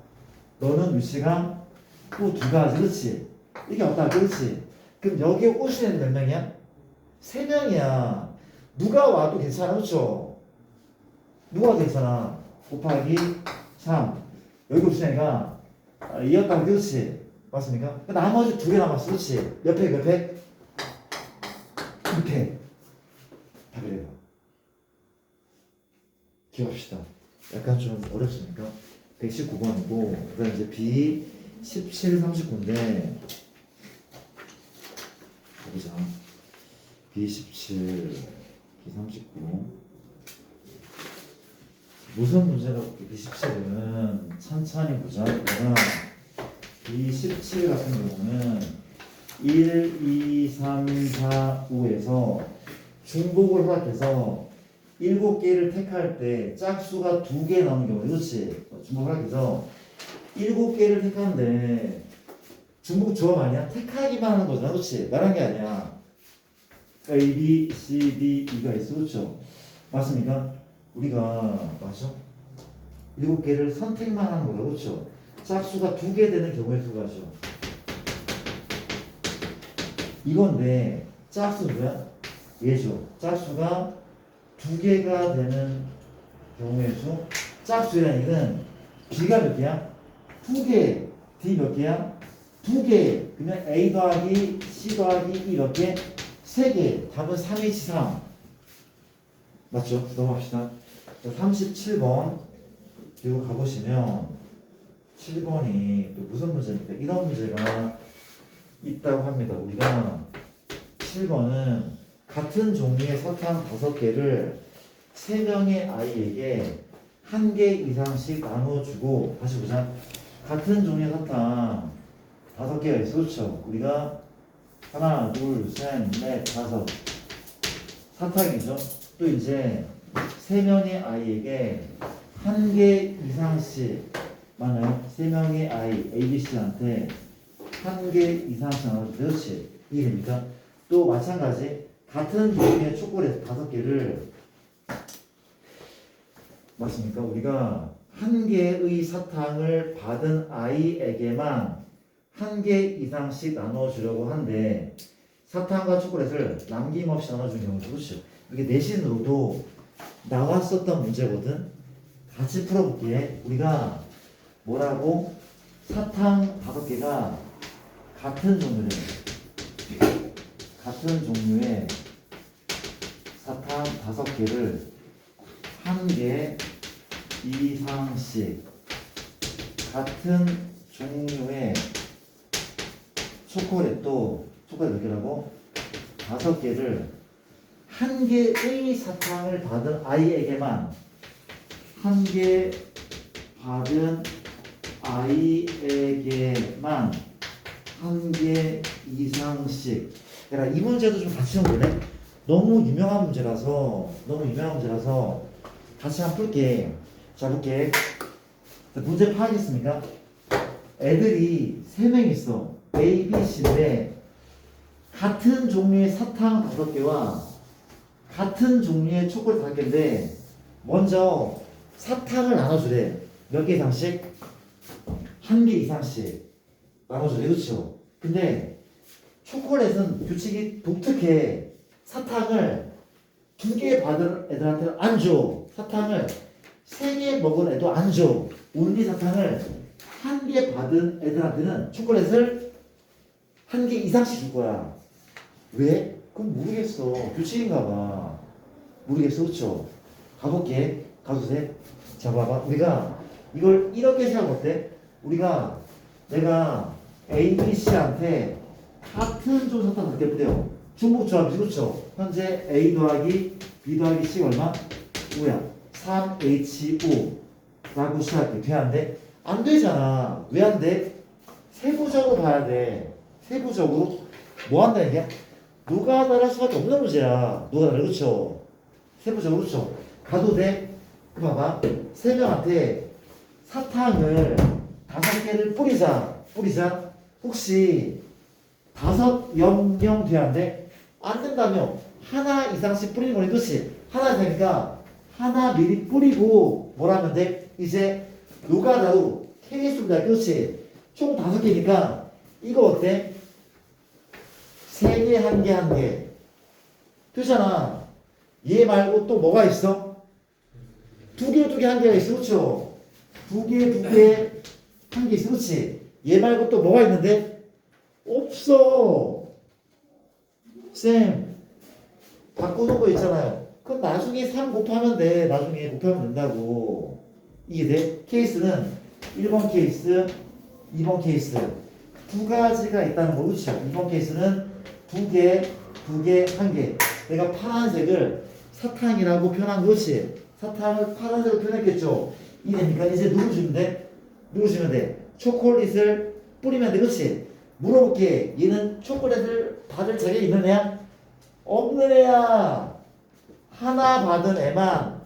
너는 위치가 또 2가지. 그렇지? 이게 왔다. 그렇지? 그럼 여기에 올 수 있는 몇 명이야? 3명이야. 누가 와도 괜찮아. 그렇죠? 누가 괜찮아? 곱하기 3. 여기 올 수 있는 애가 2였다고. 그렇지? 맞습니까? 나머지 2개 남았어. 그렇지? 몇 팩? 2팩. 답이래요. 기억합시다. 약간 좀 어렵습니까? 119번이고, 그 다음 이제 B 17, 39인데, 보자. B 17, B 39. 무슨 문제가 B 17은 천천히 보자. 그러나 B 17 같은 경우는 1, 2, 3, 4, 5에서 중복을 허락해서 7개를 택할 때 짝수가 2개 나오는 경우. 그렇지? 중복을 허락해서 7개를 택하는데 중복 조합 아니야? 택하기만 하는 거잖아. 그렇지? 말한 게 아니야. A, B, C, D, E가 있어. 그렇죠? 맞습니까? 우리가 맞죠? 7개를 선택만 하는 거다. 그렇죠? 짝수가 2개 되는 경우의 수가죠. 이건데 짝수 누구야? 얘죠. 짝수가 2개가 되는 경우의 수. 짝수라는 얘기는 B가 몇 개야? 2개. D 몇 개야? 2개. 그러면 A 더하기 C 더하기 E 몇 개? 3개. 답은 3H3. 맞죠? 넘어갑시다. 37번 그리고 가보시면 7번이 또 무슨 문제입니까? 이런 문제가 있다고 합니다. 우리가 7번은 같은 종류의 사탕 5개를 3명의 아이에게 1개 이상씩 나눠주고, 다시 보자. 같은 종류의 사탕 5개가 있어. 그렇죠? 우리가 하나, 둘, 셋, 넷, 5 사탕이죠. 또 이제 3명의 아이에게 1개 이상씩 많아요. 3명의 아이 A, B, C한테 1개 이상씩 나눠주고. 그렇지? 이게 됩니까? 또 마찬가지 같은 종류의 초콜릿 5개를 맞습니까? 우리가 1개의 사탕을 받은 아이에게만 1개 이상씩 나눠주려고 하는데 사탕과 초콜릿을 남김없이 나눠주는 경우도. 그렇죠? 이게 내신으로도 나왔었던 문제거든. 같이 풀어볼게. 우리가 뭐라고? 사탕 5개가 같은 종류래. 같은 종류의 사탕 5개를 1개 이상씩 같은 종류의 초콜릿도 초콜릿 몇 개라고? 5개를 1개의 사탕을 받은 아이에게만 1개 받은 i에게만 한 개 이상씩. 그러니까 이 문제도 좀 같이 좀 보네. 너무 유명한 문제라서 같이 한번 풀게. 자, 볼게. 자, 문제 파악했습니까? 애들이 3명 있어. A, B, C인데 같은 종류의 사탕 5개와 같은 종류의 초콜릿 5개인데 먼저 사탕을 나눠주래. 몇 개 이상씩? 1개 이상씩 나눠주래. 그렇죠? 근데 초콜릿은 규칙이 독특해. 사탕을 2개 받은 애들한테는 안 줘. 사탕을 3개 먹은 애도 안 줘. 온리 사탕을 1개 받은 애들한테는 초콜릿을 1개 이상씩 줄 거야. 왜? 그건 모르겠어. 규칙인가 봐. 모르겠어. 그렇죠? 가볼게. 가주세요. 자, 봐봐. 우리가 이걸 이렇게 생각하면 어때? 내가 A, B, C한테 같은 종 사탕 그렇게 뿌려. 중복조합이지. 그렇죠? 현재 A 더하기 B 더하기 C가 얼마? 5야. 3HO 라고 시작할게. 돼? 안 돼? 안 되잖아. 왜 안 돼? 세부적으로 봐야 돼. 세부적으로 뭐 한다 이게? 누가 다를 수밖에 없는 문제야. 누가 다를. 그렇죠? 세부적으로. 그렇죠? 가도 돼? 그 봐봐. 3명한테 사탕을 5개를 뿌리자. 혹시 5, 0, 돼야 안 돼? 안 된다며. 하나 이상씩 뿌리는 거니. 그렇지? 하나 이상이니까 하나 미리 뿌리고 뭘 하면 돼? 이제 노가다로 케이스입니다. 그렇지? 총 5개니까 이거 어때? 3개, 1개. 되잖아. 얘 말고 또 뭐가 있어? 2개, 1개가 있어. 그렇죠? 2개, 1개 있어. 그렇지? 얘 말고 또 뭐가 있는데? 없어. 쌤, 바꾸는 거 있잖아요. 그럼 나중에 3 곱하면 돼. 나중에 곱하면 된다고. 이게 돼? 케이스는 1번 케이스, 2번 케이스. 2가지가 있다는 거. 그렇죠? 2번 케이스는 2개, 1개. 내가 파란색을 사탕이라고 표현한 것이 사탕을 파란색으로 표현했겠죠? 이래니까 이제 누구 주면 돼? 초콜릿을 뿌리면 돼. 그렇지? 물어볼게. 얘는 초콜릿을 받을 자격이 있는 애야? 없는 애야. 하나 받은 애만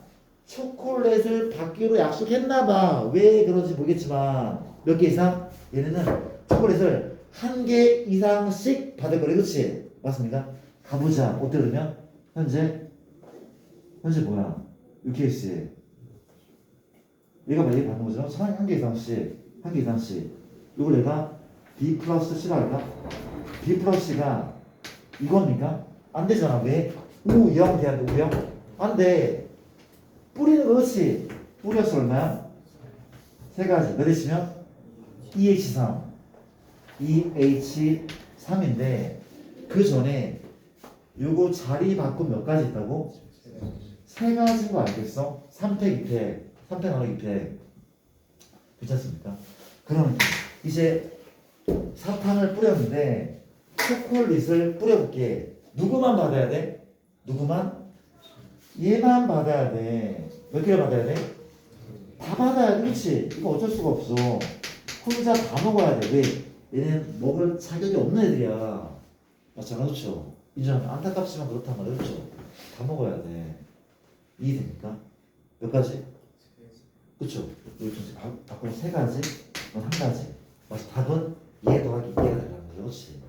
초콜릿을 받기로 약속했나봐. 왜 그런지 모르겠지만 몇 개 이상? 얘네는 초콜릿을 1개 이상씩 받을 거래. 그렇지? 맞습니까? 가보자. 어떻게 되면? 현재 뭐야? 6케이스에 얘가 만약에 받는 거죠? 1개 이상씩 이걸 내가 B 플러스 C라 할까? B 플러스 C가 이겁니까? 안 되잖아. 왜? 5, 0 돼야 돼. 5, 0? 안 돼. 뿌리는 거. 그렇지? 뿌려서 얼마야? 3가지. 몇 대치면? EH3 EH3인데 그 전에 요거 자리 바꾼 몇 가지 있다고? 3가지인 거 알겠어? 3팩, 2팩 3팩 나누기 2팩 괜찮습니까? 그럼 이제 사탕을 뿌렸는데 초콜릿을 뿌려볼게. 누구만 받아야 돼? 얘만 받아야 돼. 몇 개를 받아야 돼? 다 받아야 돼. 그렇지? 이거 어쩔 수가 없어. 혼자 다 먹어야 돼. 왜? 얘는 먹을 자격이 없는 애들이야. 맞잖아. 그렇죠? 인정. 안타깝지만 그렇단 말이야. 그렇죠? 다 먹어야 돼. 이해됩니까? 몇 가지? 그렇죠? 여기 좀 바꾸면 3가지, 넌 1가지. 맞아. 답은 얘 더하기 얘가 되는 거죠. 그렇지?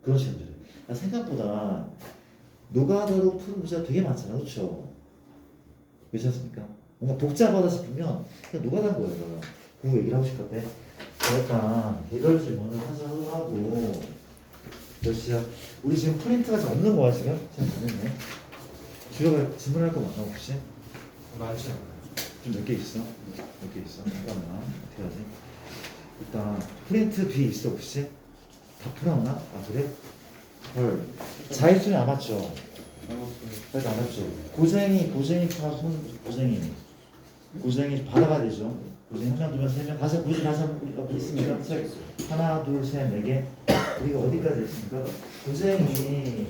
그런 식으로. 생각보다 노가다로 푸는 문제가 되게 많잖아. 그렇죠? 괜찮습니까? 뭔가 복잡하다 싶으면 그냥 노가다인 거예요. 그거 얘기를 하고 싶은데 일단 개별 질문을 하고 몇 시야? 우리 지금 프린트가 좀 없는 거야 지금? 잘 모르겠네. 주요가 질문할 거 많나 혹시? 많지 않아요. 좀 몇 개 있어? 몇 개 있어? 잠깐만 어떻게 하지? 일단 프린트 B 있어 혹시? 다 풀었나? 아 그래? 헐 자유순위 안 맞죠? 그래도 안 맞죠? 고쟁이 파손 고쟁이 받아가야 되죠. 고쟁이 1명, 2명, 3명 다시 고쟁이 다시 한번 있습니까? 하나, 둘, 셋, 4개. 우리가 어디까지 했습니까? 고쟁이는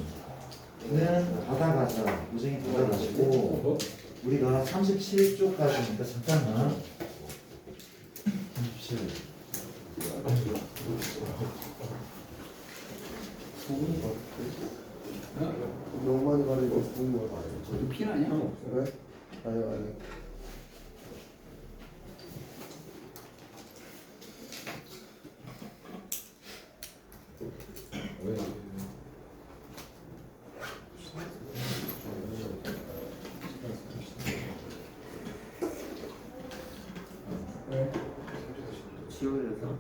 받아가자. 고쟁이 받아가시고 우리가 37쪽까지니까 잠깐만 37 저도 피나냐? 왜? 아니. 왜? 지원해서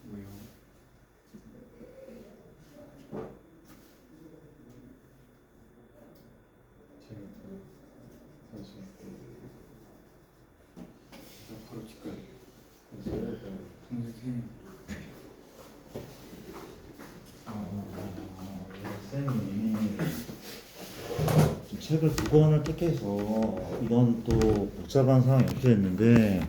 뭐요? 바로 직관 동생 쌤이 좀 책을 두 권을 택해서 이건 또 복잡한 상황이 연출했는데